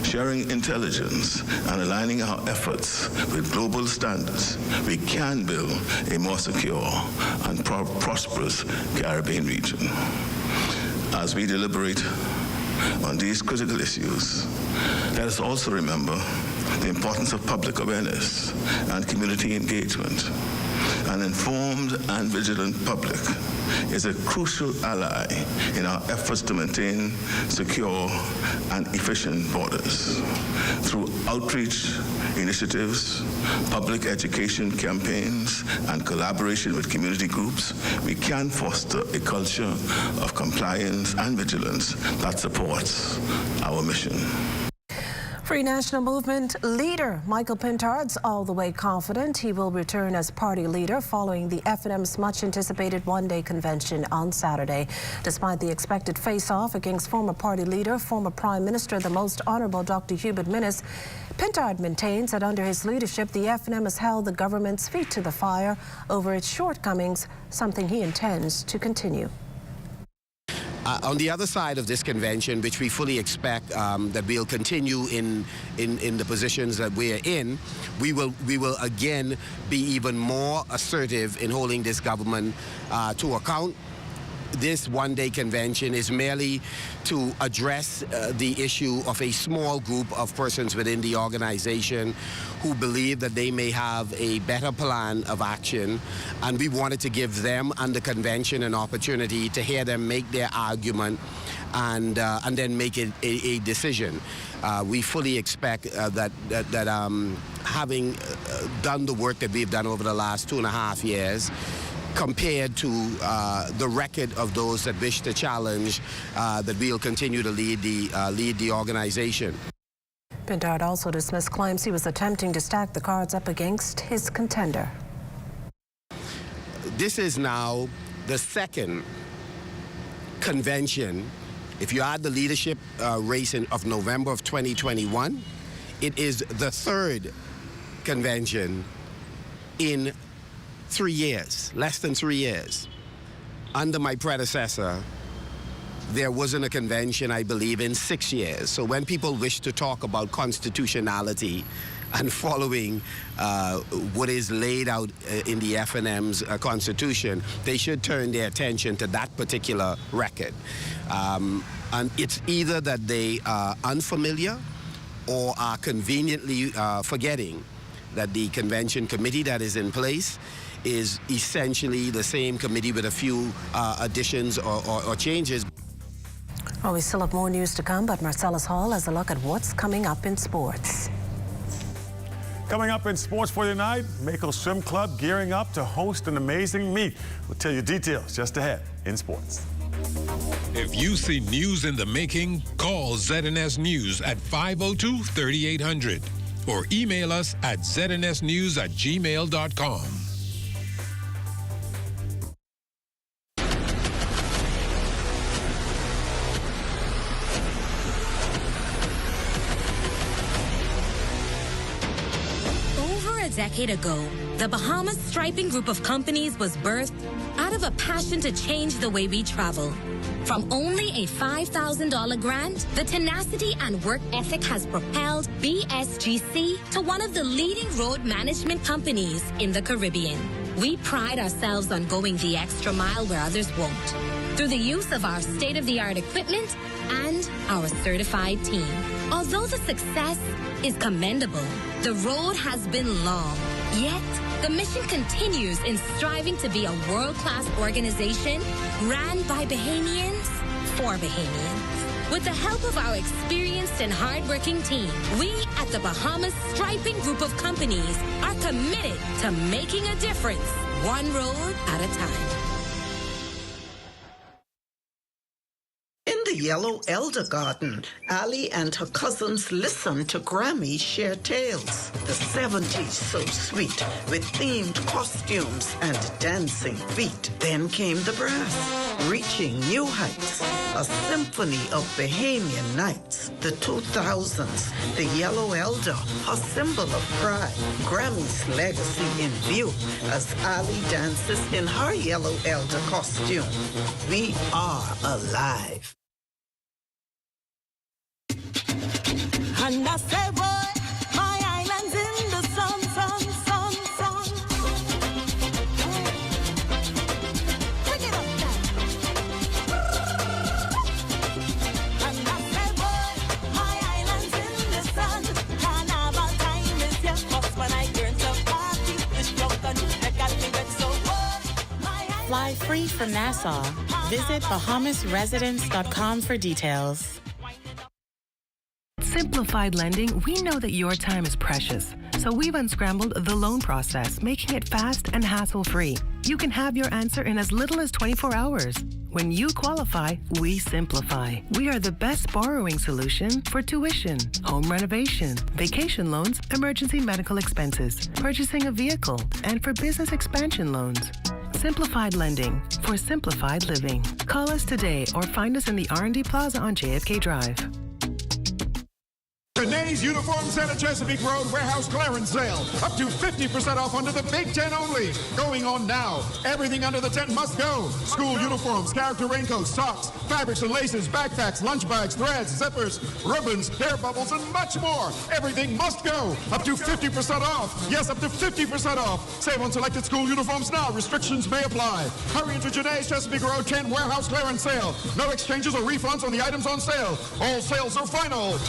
sharing intelligence, and aligning our efforts with global standards, we can build a more secure and prosperous Caribbean region. As we deliberate on these critical issues, let us also remember the importance of public awareness and community engagement. An informed and vigilant public is a crucial ally in our efforts to maintain secure and efficient borders. Through outreach initiatives, public education campaigns, and collaboration with community groups, we can foster a culture of compliance and vigilance that supports our mission. Free National Movement leader Michael Pintard's all the way confident he will return as party leader following the FNM's much-anticipated one-day convention on Saturday. Despite the expected face-off against former party leader, former Prime Minister, the Most Honourable Dr. Hubert Minnis, Pintard maintains that under his leadership, the FNM has held the government's feet to the fire over its shortcomings, something he intends to continue. On the other side of this convention, which we fully expect that we'll continue in the positions that we're in, we will again be even more assertive in holding this government to account. This one-day convention is merely to address the issue of a small group of persons within the organization who believe that they may have a better plan of action, and we wanted to give them and the convention an opportunity to hear them make their argument and then make it a decision. We fully expect that having done the work that we've done over the last 2.5 years, compared to the record of those that wish to challenge, that we'll continue to lead the organization. Pintard also dismissed claims he was attempting to stack the cards up against his contender. This is now the second convention. If you add the leadership race of November of 2021, it is the third convention in 3 years, less than 3 years. Under my predecessor, there wasn't a convention, I believe, in 6 years. So when people wish to talk about constitutionality and following what is laid out in the FNM's constitution, they should turn their attention to that particular record. And it's either that they are unfamiliar or are conveniently forgetting that the convention committee that is in place is essentially the same committee with a few additions or changes. Well, we still have more news to come, but Marcellus Hall has a look at what's coming up in sports. Coming up in sports for tonight, Maple Swim Club gearing up to host an amazing meet. We'll tell you details just ahead in sports. If you see news in the making, call ZNS News at 502-3800 or email us at znsnews@gmail.com. A decade ago, the Bahamas Striping Group of companies was birthed out of a passion to change the way we travel. From only a $5,000 grant, the tenacity and work ethic has propelled BSGC to one of the leading road management companies in the Caribbean. We pride ourselves on going the extra mile where others won't, through the use of our state-of-the-art equipment and our certified team. Although the success is commendable, the road has been long. Yet, the mission continues in striving to be a world-class organization ran by Bahamians for Bahamians. With the help of our experienced and hardworking team, we at the Bahamas Striping Group of companies are committed to making a difference, one road at a time. In the Yellow Elder Garden, Ali and her cousins listened to Grammy share tales. The 70s so sweet, with themed costumes and dancing feet. Then came the brass, reaching new heights. A symphony of Bahamian nights. The 2000s, the Yellow Elder, a symbol of pride. Grammy's legacy in view as Ali dances in her Yellow Elder costume. We are alive. And I say, boy, my island's in the sun, sun, sun, sun. Bring it up now. And I say, boy, my island's in the sun. Carnival time is here. But when I turn to party, it's broken. I got me wet, so boy, my island. Fly free from Nassau. Visit BahamasResidence.com for details. Simplified Lending, we know that your time is precious, so we've unscrambled the loan process, making it fast and hassle-free. You can have your answer in as little as 24 hours. When you qualify, we simplify. We are the best borrowing solution for tuition, home renovation, vacation loans, emergency medical expenses, purchasing a vehicle, and for business expansion loans. Simplified Lending for simplified living. Call us today or find us in the R&D Plaza on JFK Drive. Today's Uniform Center Chesapeake Road warehouse clearance sale. Up to 50% off under the big tent only. Going on now. Everything under the tent must go. School uniforms, character raincoats, socks, fabrics and laces, backpacks, lunch bags, threads, zippers, ribbons, hair bubbles, and much more. Everything must go. Up to 50% off. Yes, up to 50% off. Save on selected school uniforms now. Restrictions may apply. Hurry into today's Chesapeake Road 10 warehouse clearance sale. No exchanges or refunds on the items on sale. All sales are final.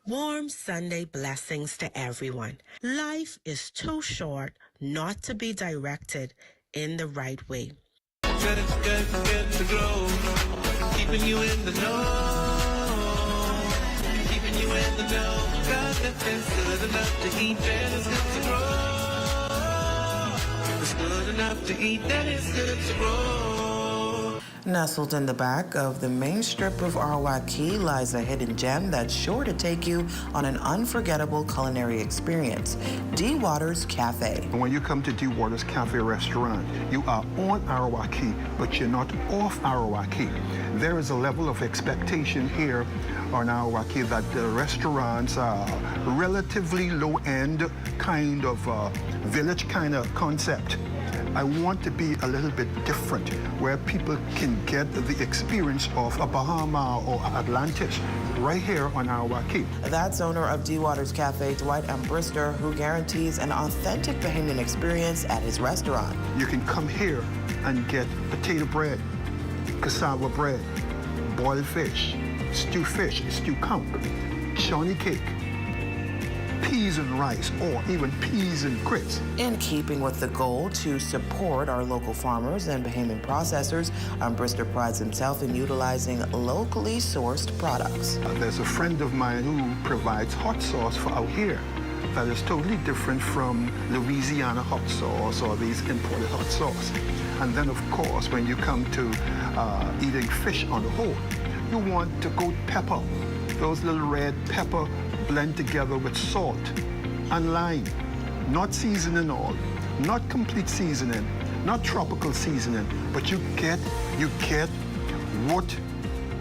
Warm Sunday blessings to everyone. Life is too short not to be directed in the right way. Get to grow, keeping you in the know, keeping you in the know. God, that's good enough to eat, that is good to grow. It's good enough to eat, that is good to grow. Nestled in the back of the main strip of Arwaki lies a hidden gem that's sure to take you on an unforgettable culinary experience. D. Waters Cafe. When you come to D. Waters Cafe restaurant, you are on Arwaki, but you're not off Arwaki. There is a level of expectation here on Arwaki that the restaurants are relatively low-end kind of village kind of concept. I want to be a little bit different, where people can get the experience of a Bahama or Atlantis right here on Arwaki. That's owner of D. Waters Cafe, Dwight Brister, who guarantees an authentic Bahamian experience at his restaurant. You can come here and get potato bread, cassava bread, boiled fish, stew conch, Johnny cake, peas and rice, or even peas and grits. In keeping with the goal to support our local farmers and Bahamian processors, Brister prides himself in utilizing locally sourced products. There's a friend of mine who provides hot sauce for out here that is totally different from Louisiana hot sauce or these imported hot sauce. And then, of course, when you come to eating fish on the whole, you want to goat pepper, those little red pepper blend together with salt and lime, not seasoning all, not complete seasoning, not tropical seasoning, but you get what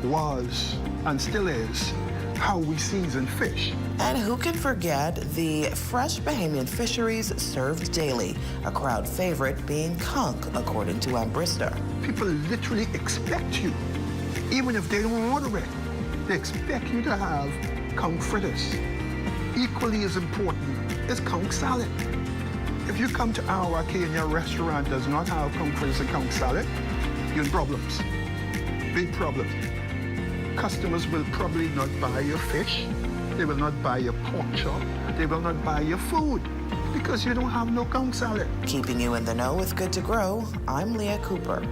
was and still is how we season fish. And who can forget the fresh Bahamian fisheries served daily, a crowd favorite being conch, according to Brister. People literally expect you, even if they don't order it, they expect you to have conch fritters. Equally as important is conch salad. If you come to Arwaki and your restaurant does not have conch fritters and conch salad, you're in problems. Big problem. Customers will probably not buy your fish. They will not buy your pork chop. They will not buy your food. because you don't have no counseling. Keeping you in the know with Good to Grow, I'm Leah Cooper.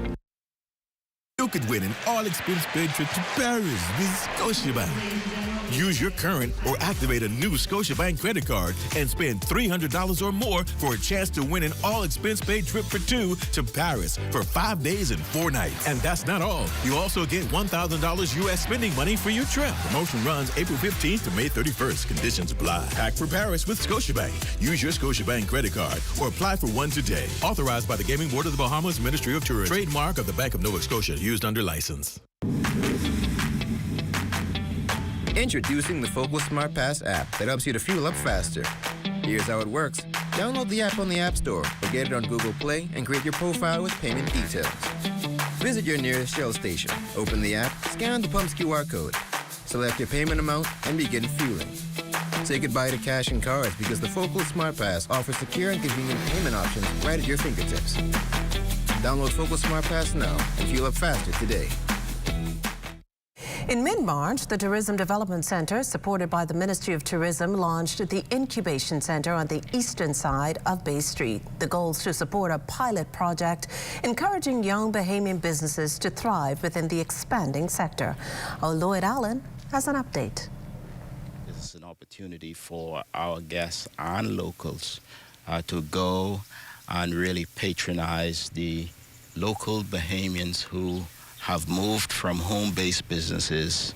You could win an all-expense paid trip to Paris with Scotiabank. Use your current or activate a new Scotiabank credit card and spend $300 or more for a chance to win an all-expense paid trip for two to Paris for 5 days and 4 nights. And that's not all. You also get $1,000 U.S. spending money for your trip. Promotion runs April 15th to May 31st. Conditions apply. Pack for Paris with Scotiabank. Use your Scotiabank credit card or apply for one today. Authorized by the Gaming Board of the Bahamas Ministry of Tourism. Trademark of the Bank of Nova Scotia. Used under license. Introducing the Focal Smart Pass app that helps you to fuel up faster. Here's how it works. Download the app on the App Store or get it on Google Play and create your profile with payment details. Visit your nearest Shell station. Open the app, scan the pump's QR code, select your payment amount, and begin fueling. Say goodbye to cash and cards because the Focal Smart Pass offers secure and convenient payment options right at your fingertips. Download Focal Smart Pass now and fuel up faster today. In mid-March, the Tourism Development Center, supported by the Ministry of Tourism, launched the Incubation Center on the eastern side of Bay Street. The goal is to support a pilot project encouraging young Bahamian businesses to thrive within the expanding sector. Lloyd Allen has an update. This is an opportunity for our guests and locals to go and really patronize the local Bahamians who have moved from home-based businesses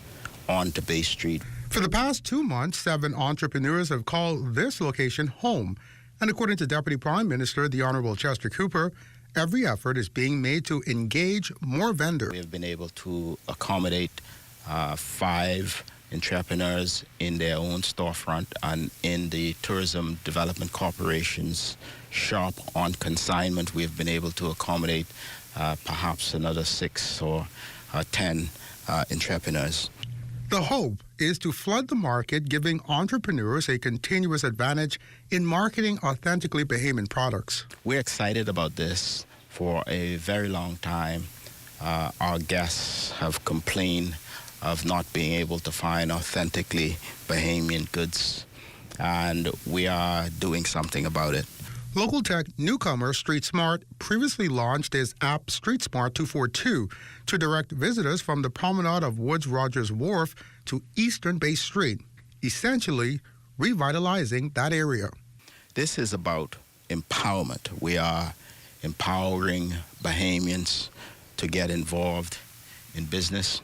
onto Bay Street. For the past 2 months, 7 entrepreneurs have called this location home. And according to Deputy Prime Minister, the Honorable Chester Cooper, every effort is being made to engage more vendors. We have been able to accommodate 5 entrepreneurs in their own storefront, and in the Tourism Development Corporation's shop on consignment, we have been able to accommodate perhaps another 6 or 10 entrepreneurs. The hope is to flood the market, giving entrepreneurs a continuous advantage in marketing authentically Bahamian products. We're excited about this. For a very long time, our guests have complained of not being able to find authentically Bahamian goods, and we are doing something about it. Local tech newcomer Street Smart previously launched his app Street Smart 242 to direct visitors from the promenade of Woods Rogers Wharf to Eastern Bay Street, essentially revitalizing that area. This is about empowerment. We are empowering Bahamians to get involved in business.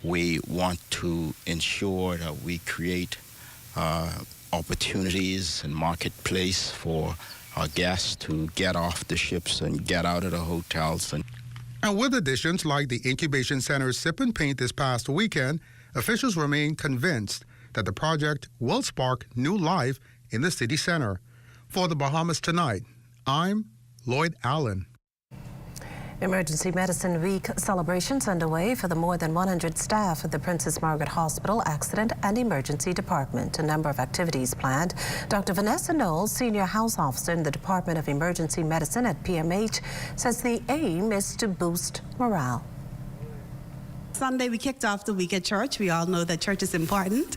We want to ensure that we create opportunities and marketplace for our guests to get off the ships and get out of the hotels. And with additions like the Incubation Center's Sip and Paint this past weekend, officials remain convinced that the project will spark new life in the city center. For the Bahamas Tonight, I'm Lloyd Allen. Emergency Medicine Week celebrations underway for the more than 100 staff at the Princess Margaret Hospital Accident and Emergency Department. A number of activities planned. Dr. Vanessa Knowles, Senior House Officer in the Department of Emergency Medicine at PMH, says the aim is to boost morale. Sunday, we kicked off the week at church. We all know that church is important.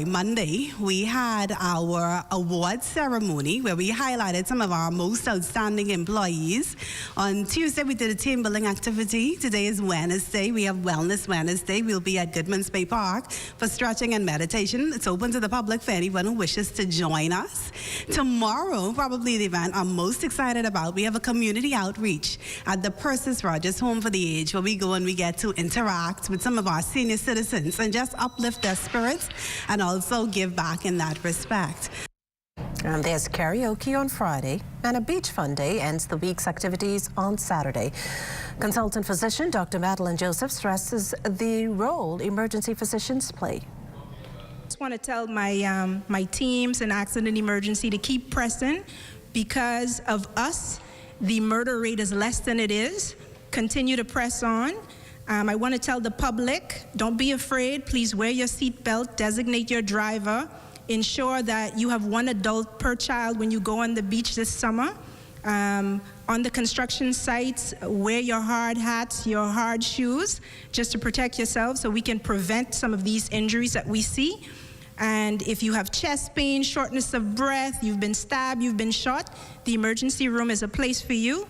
Monday, we had our award ceremony where we highlighted some of our most outstanding employees. On Tuesday, we did a team building activity. Today is Wednesday. We have Wellness Wednesday. We'll be at Goodman's Bay Park for stretching and meditation. It's open to the public for anyone who wishes to join us. Tomorrow, probably the event I'm most excited about, we have a community outreach at the Persis Rogers Home for the Aged, where we go and we get to interact with some of our senior citizens and just uplift their spirits and also give back in that respect. And there's karaoke on Friday, and a beach fun day ends the week's activities on Saturday. Consultant physician Dr. Madeline Joseph stresses the role emergency physicians play. I just want to tell my teams in accident emergency to keep pressing. Because of us, the murder rate is less than it is. Continue to press on. I want to tell the public, don't be afraid. Please wear your seatbelt, designate your driver. Ensure that you have 1 adult per child when you go on the beach this summer. On the construction sites, wear your hard hats, your hard shoes, just to protect yourself so we can prevent some of these injuries that we see. And if you have chest pain, shortness of breath, you've been stabbed, you've been shot, the emergency room is a place for you.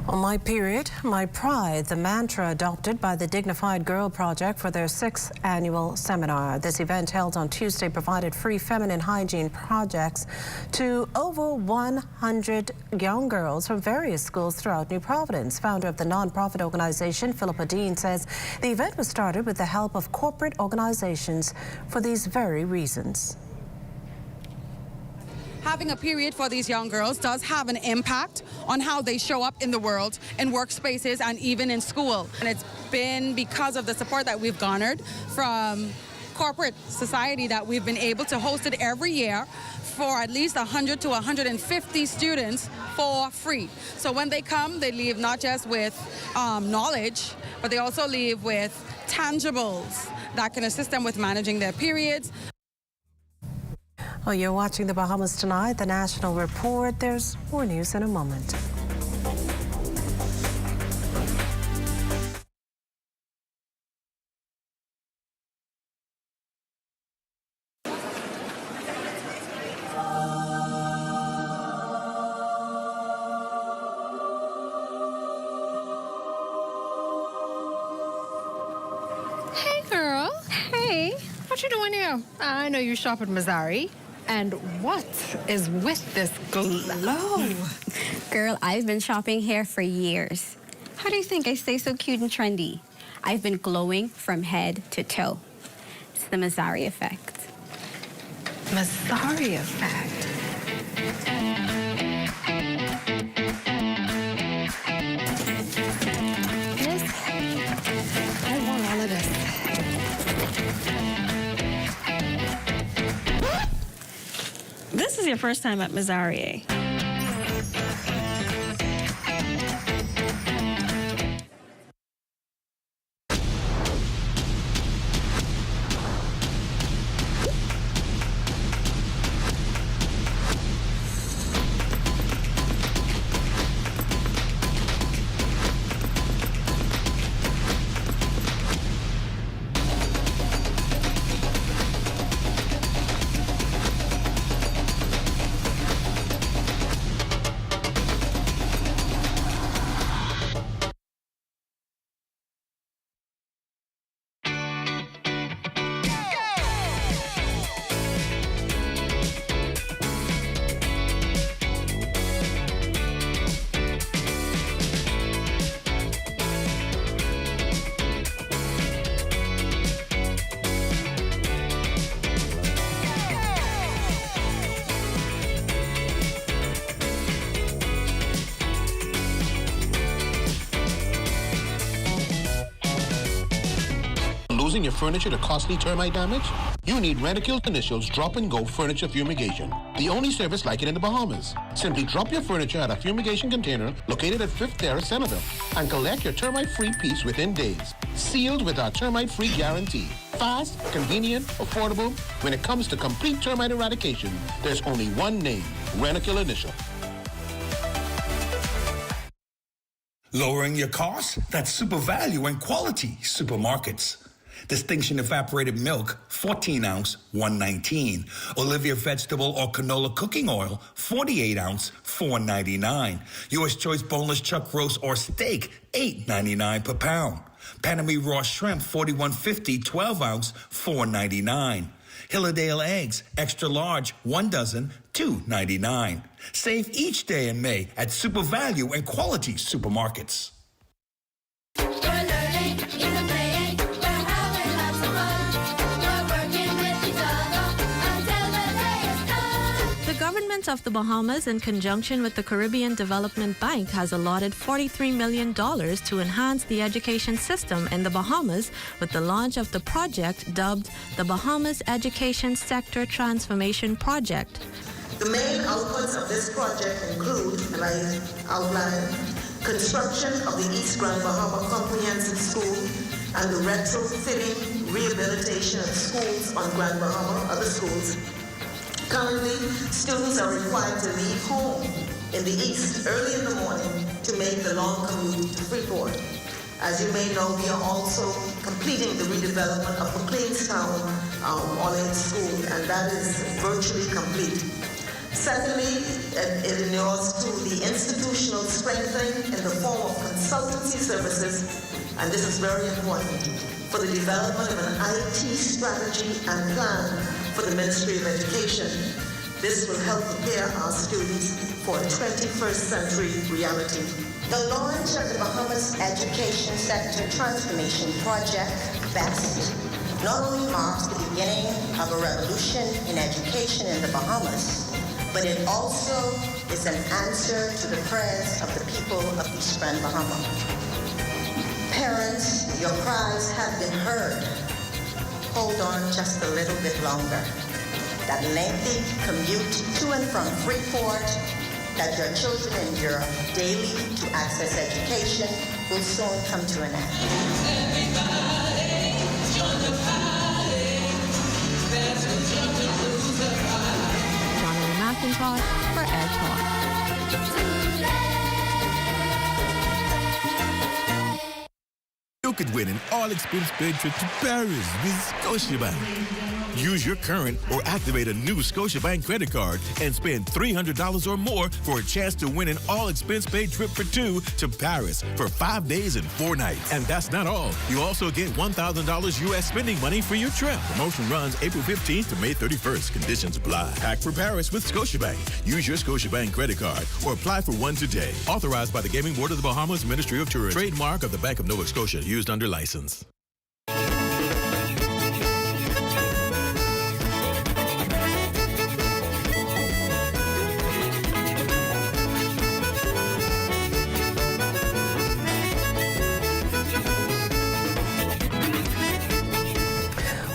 On My Period, My Pride, the mantra adopted by the Dignified Girl Project for their 6th annual seminar. This event held on Tuesday provided free feminine hygiene projects to over 100 young girls from various schools throughout New Providence. Founder of the nonprofit organization, Philippa Dean, says the event was started with the help of corporate organizations for these very reasons. Having a period for these young girls does have an impact on how they show up in the world, in workspaces, and even in school. And it's been because of the support that we've garnered from corporate society that we've been able to host it every year for at least 100 to 150 students for free. So when they come, they leave not just with knowledge, but they also leave with tangibles that can assist them with managing their periods. Well, you're watching the Bahamas Tonight, the National Report. There's more news in a moment. Hey, girl. Hey, what you doing here? I know you shop at Mazzari. And what is with this glow? Girl, I've been shopping here for years. How do you think I stay so cute and trendy? I've been glowing from head to toe. It's the Mazzari effect. Mazzari effect? Yes, I want all of this. This is your first time at Mazzari. Losing your furniture to costly termite damage? You need Rentokil Initials Drop and Go Furniture Fumigation, the only service like it in the Bahamas. Simply drop your furniture at a fumigation container located at 5th Terrace, Centerville, and collect your termite-free piece within days. Sealed with our termite-free guarantee. Fast, convenient, affordable. When it comes to complete termite eradication, there's only one name, Rentokil Initial. Lowering your costs? That's super value and quality supermarkets. Distinction evaporated milk, 14 ounce, $1.19. Olivia vegetable or canola cooking oil, 48 ounce, $4.99. U.S. Choice boneless chuck roast or steak, $8.99 per pound. Panama raw shrimp, 41.50, 12 ounce, $4.99. Hilladale eggs, extra large, 1 dozen, $2.99. Save each day in May at super value and quality supermarkets. The government of the Bahamas, in conjunction with the Caribbean Development Bank, has allotted $43 million to enhance the education system in the Bahamas with the launch of the project dubbed the Bahamas Education Sector Transformation Project. The main outputs of this project include, and I outline, construction of the East Grand Bahama Comprehensive School and the retrofitting rehabilitation of schools on Grand Bahama, other schools. Currently, students are required to leave home in the east early in the morning to make the long commute to Freeport. As you may know, we are also completing the redevelopment of the Queenstown All-Age School, and that is virtually complete. Secondly, it inures to the institutional strengthening in the form of consultancy services, and this is very important, for the development of an IT strategy and plan for the Ministry of Education. This will help prepare our students for a 21st century reality. The launch of the Bahamas Education Sector Transformation Project, BEST, not only marks the beginning of a revolution in education in the Bahamas, but it also is an answer to the prayers of the people of East Grand Bahama. Parents, your cries have been heard. Hold on just a little bit longer. That lengthy commute to and from Freeport that your children endure daily to access education will soon come to an end. Everybody, join the party. That's what you're to lose the party. Johnny McIntosh for Ed Talk. You could win an all-expense paid trip to Paris with Scotiabank. Use your current or activate a new Scotiabank credit card and spend $300 or more for a chance to win an all-expense paid trip for two to Paris for 5 days and 4 nights. And that's not all. You also get $1,000 U.S. spending money for your trip. Promotion runs April 15th to May 31st. Conditions apply. Pack for Paris with Scotiabank. Use your Scotiabank credit card or apply for one today. Authorized by the Gaming Board of the Bahamas Ministry of Tourism. Trademark of the Bank of Nova Scotia. Used under license.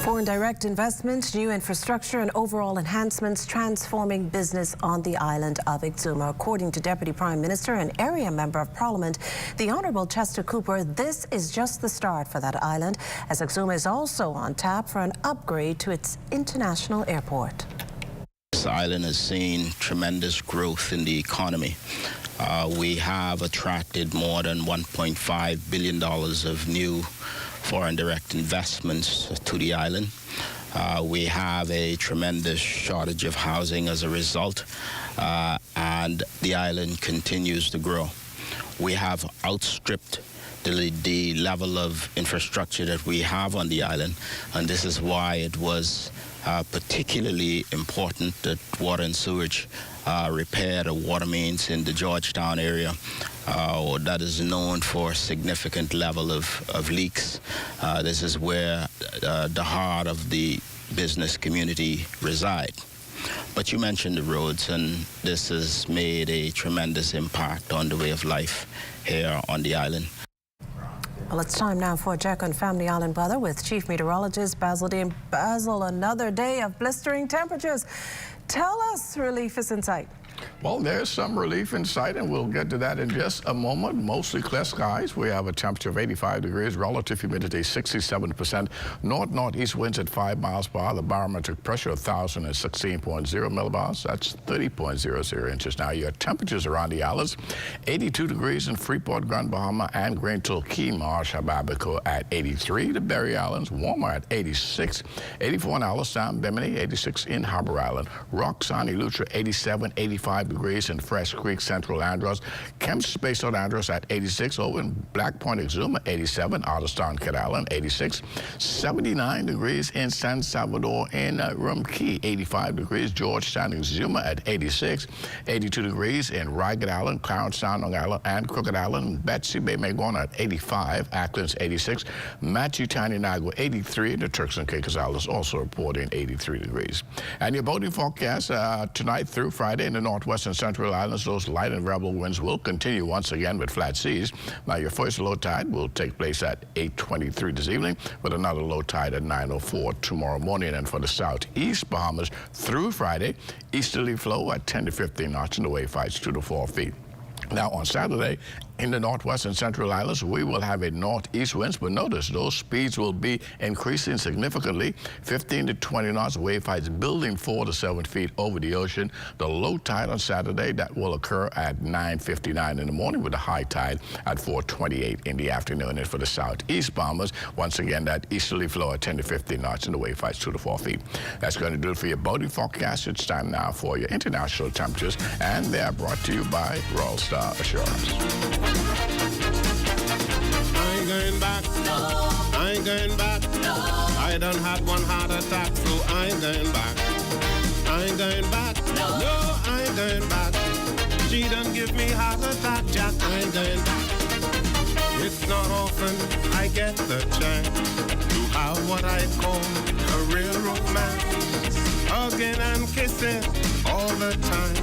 Foreign direct investment, new infrastructure and overall enhancements transforming business on the island of Exuma. According to Deputy Prime Minister and Area Member of Parliament, the Honourable Chester Cooper, this is just the start for that island, as Exuma is also on tap for an upgrade to its international airport. This island has seen tremendous growth in the economy. We have attracted more than $1.5 billion of new foreign direct investments to the island. We have a tremendous shortage of housing as a result, and the island continues to grow. We have outstripped the level of infrastructure that we have on the island, and this is why it was particularly important that water and sewage repair the water mains in the Georgetown area that is known for significant level of leaks. This is where the heart of the business community reside. But you mentioned the roads, and this has made a tremendous impact on the way of life here on the island. Well, it's time now for a check on Family Island weather with Chief Meteorologist Basil Dean. Basil, another day of blistering temperatures. Tell us relief is in sight. Well, there's some relief in sight, and we'll get to that in just a moment. Mostly clear skies. We have a temperature of 85 degrees, relative humidity 67%, north-northeast winds at 5 miles per hour. The barometric pressure 1,016.0 millibars. That's 30.00 inches. Now, your temperatures around the islands: 82 degrees in Freeport, Grand Bahama, and Granville, Key, Marsh, Hababico at 83. The Berry Islands, warmer at 86. 84 in Alistown, Bimini, 86 in Harbor Island. Roxanne, Eleuthera, 87, 85 degrees in Fresh Creek, Central Andros. Kemp's Space Out Andros at 86. Over in Black Point, Exuma, 87. Otterstown, Kid Island, 86. 79 degrees in San Salvador in Rum Key, 85 degrees. Georgetown, Exuma at 86. 82 degrees in Ragged Island, Clarence Sound, Long Island, and Crooked Island. Betsy Bay, Magona at 85. Ackland's 86. Matthew, Tiny Nagua, 83. The Turks and Caicos Islands also reporting 83 degrees. And your boating forecast tonight through Friday in the northwest and central islands, those light and variable winds will continue once again with flat seas. Now, your first low tide will take place at 8:23 this evening, with another low tide at 9:04 tomorrow morning. And for the southeast Bahamas through Friday, easterly flow at 10 to 15 knots, and the wave heights 2 to 4 feet. Now, on Saturday, In the northwest and central islands, we will have a northeast winds, but notice those speeds will be increasing significantly, 15 to 20 knots, wave heights building 4 to 7 feet over the ocean. The low tide on Saturday, that will occur at 9:59 in the morning with a high tide at 4:28 in the afternoon. And for the southeast bombers, once again, that easterly flow at 10 to 15 knots and the wave heights 2 to 4 feet. That's going to do it for your boating forecast. It's time now for your international temperatures, and they're brought to you by Royal Star Assurance. I ain't going back. No. I ain't going back. No. I done had one heart attack, so I ain't going back. I ain't going back. No, I ain't going back. She done give me heart attack, Jack. I ain't going back. It's not often I get the chance to have what I call a real romance. Hugging and kissing all the time.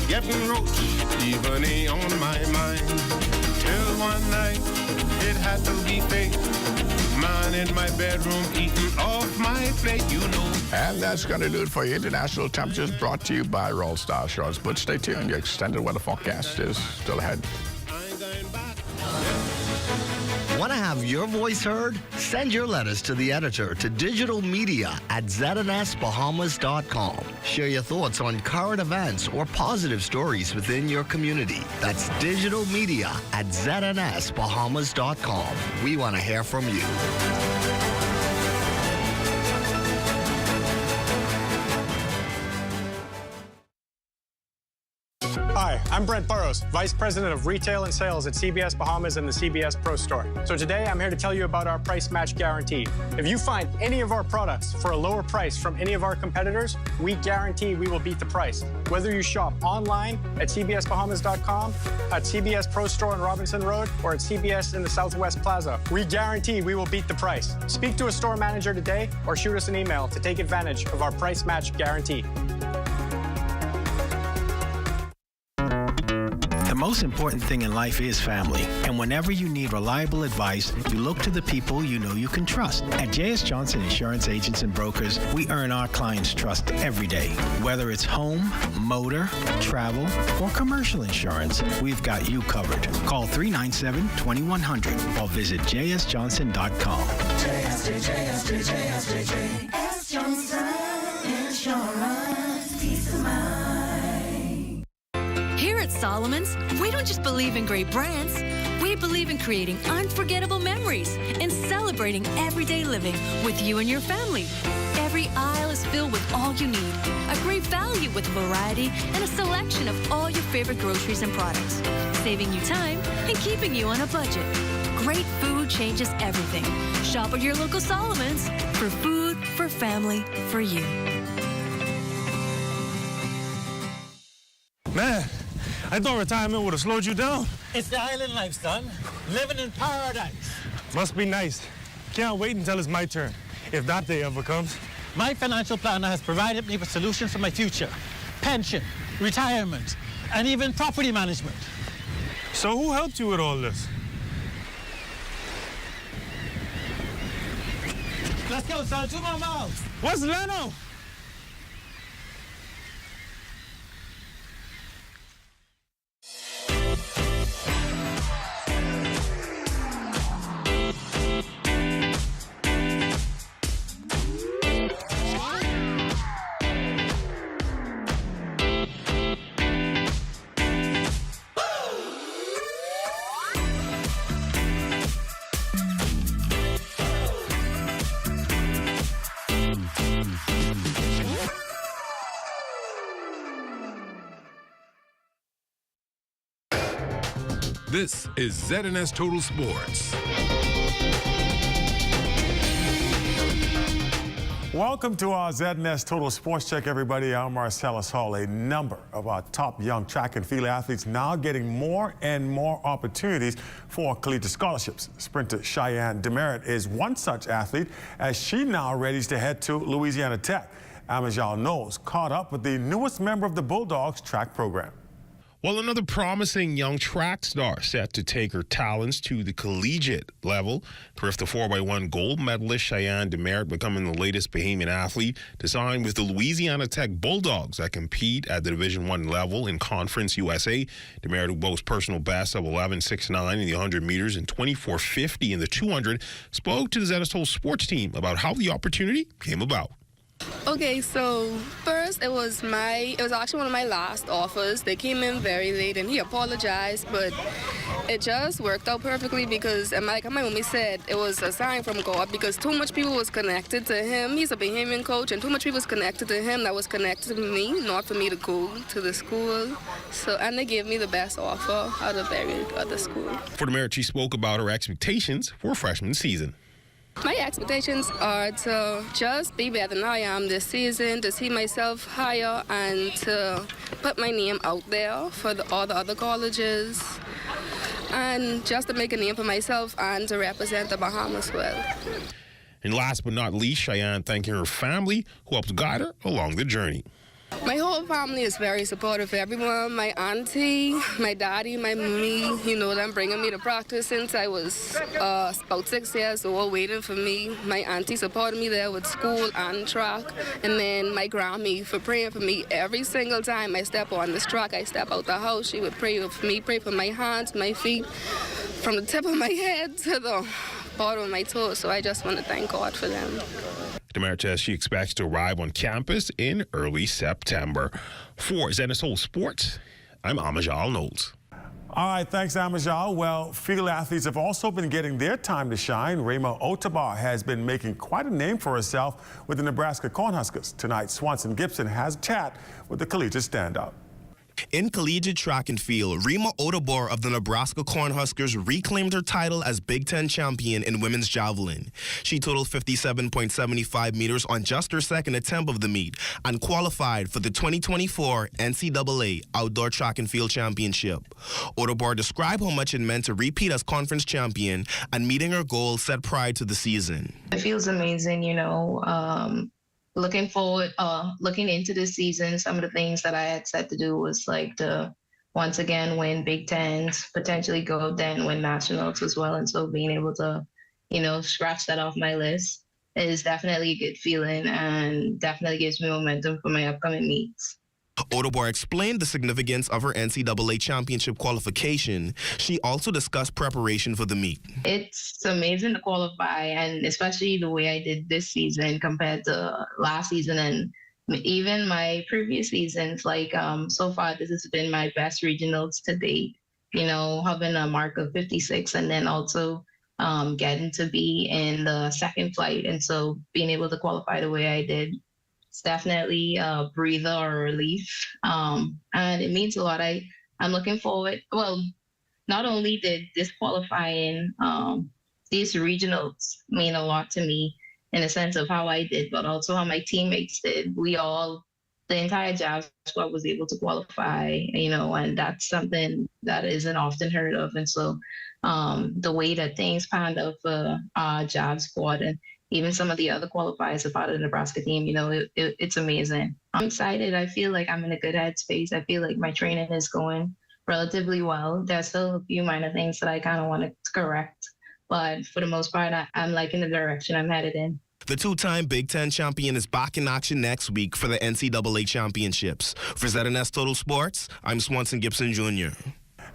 Getting roach, even on my mind. Till one night, it had to be fate. Man in my bedroom eating off my plate, you know. And that's going to do it for your international temperatures, brought to you by Royal Star Assurance. But stay tuned, your extended weather forecast is still ahead. Want to have your voice heard? Send your letters to the editor to digitalmedia@znsbahamas.com. Share your thoughts on current events or positive stories within your community. That's digitalmedia@znsbahamas.com. We want to hear from you. Hi, I'm Brent Burrows, Vice President of Retail and Sales at CBS Bahamas and the CBS Pro Store. So today I'm here to tell you about our price match guarantee. If you find any of our products for a lower price from any of our competitors, we guarantee we will beat the price. Whether you shop online at cbsbahamas.com, at CBS Pro Store on Robinson Road, or at CBS in the Southwest Plaza, we guarantee we will beat the price. Speak to a store manager today or shoot us an email to take advantage of our price match guarantee. The most important thing in life is family. And whenever you need reliable advice, you look to the people you know you can trust. At J.S. Johnson Insurance Agents and Brokers, we earn our clients' trust every day. Whether it's home, motor, travel, or commercial insurance, we've got you covered. Call 397-2100 or visit jsjohnson.com. JS Johnson Insurance, peace of mind. Here at Solomon's, we don't just believe in great brands. We believe in creating unforgettable memories and celebrating everyday living with you and your family. Every aisle is filled with all you need. A great value with variety and a selection of all your favorite groceries and products. Saving you time and keeping you on a budget. Great food changes everything. Shop at your local Solomon's for food, for family, for you. Man, I thought retirement would have slowed you down. It's the island life, son. Living in paradise. Must be nice. Can't wait until it's my turn, if that day ever comes. My financial planner has provided me with solutions for my future. Pension, retirement, and even property management. So who helped you with all this? Let's go, son. 2 more miles. What's Leno? This is ZNS Total Sports. Welcome to our ZNS Total Sports Check, everybody. I'm Marcellus Hall. A number of our top young track and field athletes now getting more and more opportunities for collegiate scholarships. Sprinter Cheyenne Demerit is one such athlete, as she now readies to head to Louisiana Tech. Amajal Knowles caught up with the newest member of the Bulldogs track program. Well, another promising young track star set to take her talents to the collegiate level. Thrift the 4x1 gold medalist Cheyenne Demert becoming the latest Bahamian athlete to sign with the Louisiana Tech Bulldogs that compete at the Division I level in Conference USA. Demert, who boasts personal bests of 11.69 in the 100 meters and 24.50 in the 200, spoke to the ZS Toll sports team about how the opportunity came about. Okay, so first it was actually one of my last offers. They came in very late and he apologized, but it just worked out perfectly because, and like my mommy said, it was a sign from God because too much people was connected to him. He's a Bahamian coach and too much people was connected to him that was connected to me, not for me to go to the school. So, and they gave me the best offer out of every other school. For Demert, she spoke about her expectations for a freshman season. My expectations are to just be better than I am this season, to see myself higher, and to put my name out there for all the other colleges, and just to make a name for myself and to represent the Bahamas well. And last but not least, Cheyenne thanking her family who helped guide her along the journey. My whole family is very supportive of everyone. My auntie, my daddy, my mommy, you know, them bringing me to practice since I was about 6 years old, waiting for me. My auntie supported me there with school and track. And then my Grammy for praying for me every single time I step on this track, I step out the house. She would pray for me, pray for my hands, my feet, from the tip of my head to the bottom of my toes. So I just want to thank God for them. Demert says she expects to arrive on campus in early September. For ZS Toll Sports, I'm Amajal Knowles. All right, thanks, Amajal. Well, field athletes have also been getting their time to shine. Rayma Otabar has been making quite a name for herself with the Nebraska Cornhuskers. Tonight, Swanson Gibson has a chat with the collegiate standout. In collegiate track and field, Rima Otabar of the Nebraska Cornhuskers reclaimed her title as Big Ten champion in women's javelin. She totaled 57.75 meters on just her second attempt of the meet and qualified for the 2024 NCAA Outdoor Track and Field Championship. Otabar described how much it meant to repeat as conference champion and meeting her goal set prior to the season. It feels amazing, you know. Looking forward, looking into this season, some of the things that I had set to do was like to once again win Big Tens, potentially go up there and win nationals as well. And so being able to, you know, scratch that off my list is definitely a good feeling and definitely gives me momentum for my upcoming meets. Otabar explained the significance of her NCAA championship qualification. She also discussed preparation for the meet. It's amazing to qualify, and especially the way I did this season compared to last season and even my previous seasons. Like so far, this has been my best regionals to date. You know, having a mark of 56 and then also getting to be in the second flight. And so being able to qualify the way I did, it's definitely a breather or a relief. And it means a lot. I'm looking forward. Well, not only did this qualifying, these regionals mean a lot to me in the sense of how I did, but also how my teammates did. The entire Jazz squad was able to qualify, you know, and that's something that isn't often heard of. And so the way that things panned out for our Jazz squad and even some of the other qualifiers about the Nebraska team, you know, it's amazing. I'm excited. I feel like I'm in a good headspace. I feel like my training is going relatively well. There's still a few minor things that I kind of want to correct, but for the most part, I'm liking the direction I'm headed in. The two-time Big Ten champion is back in action next week for the NCAA championships. For ZNS Total Sports, I'm Swanson Gibson Jr.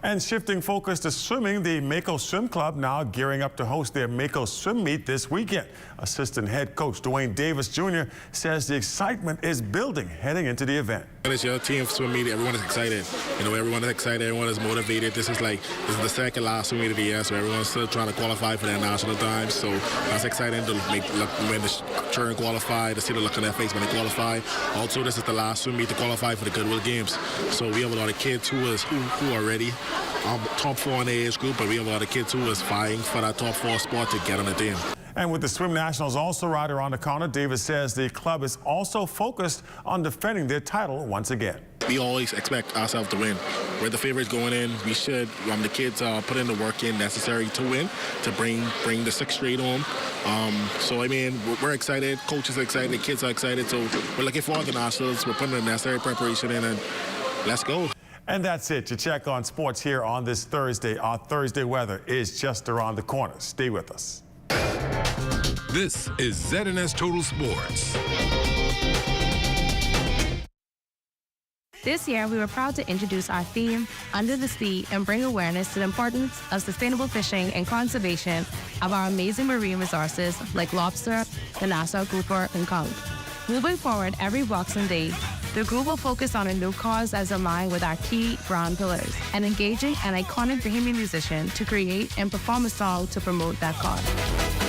And shifting focus to swimming, the Mako Swim Club now gearing up to host their Mako Swim Meet this weekend. Assistant head coach Dwayne Davis Jr. says the excitement is building heading into the event. It's your team swim meet. Everyone is excited. You know, everyone is excited. Everyone is motivated. This is the second last swim meet of the year, so everyone's still trying to qualify for their national times. So that's exciting to when the children qualify, to see the look on their face when they qualify. Also, this is the last swim meet to qualify for the Goodwill Games. So we have a lot of kids who are ready. Top 4 in the age group, but we have a lot of kids who is vying for that top 4 spot to get on the team. And with the Swim Nationals also right around the corner, Davis says the club is also focused on defending their title once again. We always expect ourselves to win. We're the favorites going in. We should, the kids put in the work in necessary to win, to bring the 6th straight home. So, I mean, we're excited. Coaches are excited. The kids are excited. So we're looking forward to nationals. We're putting the necessary preparation in, and let's go. And that's it. To check on sports here on this Thursday, our Thursday weather is just around the corner. Stay with us. This is ZNS Total Sports. This year, we were proud to introduce our theme, Under the Sea, and bring awareness to the importance of sustainable fishing and conservation of our amazing marine resources like lobster, the Nassau grouper, and conch. Moving forward, every Boxing Day, the group will focus on a new cause as aligned with our key brand pillars and engaging an iconic Bahamian musician to create and perform a song to promote that cause.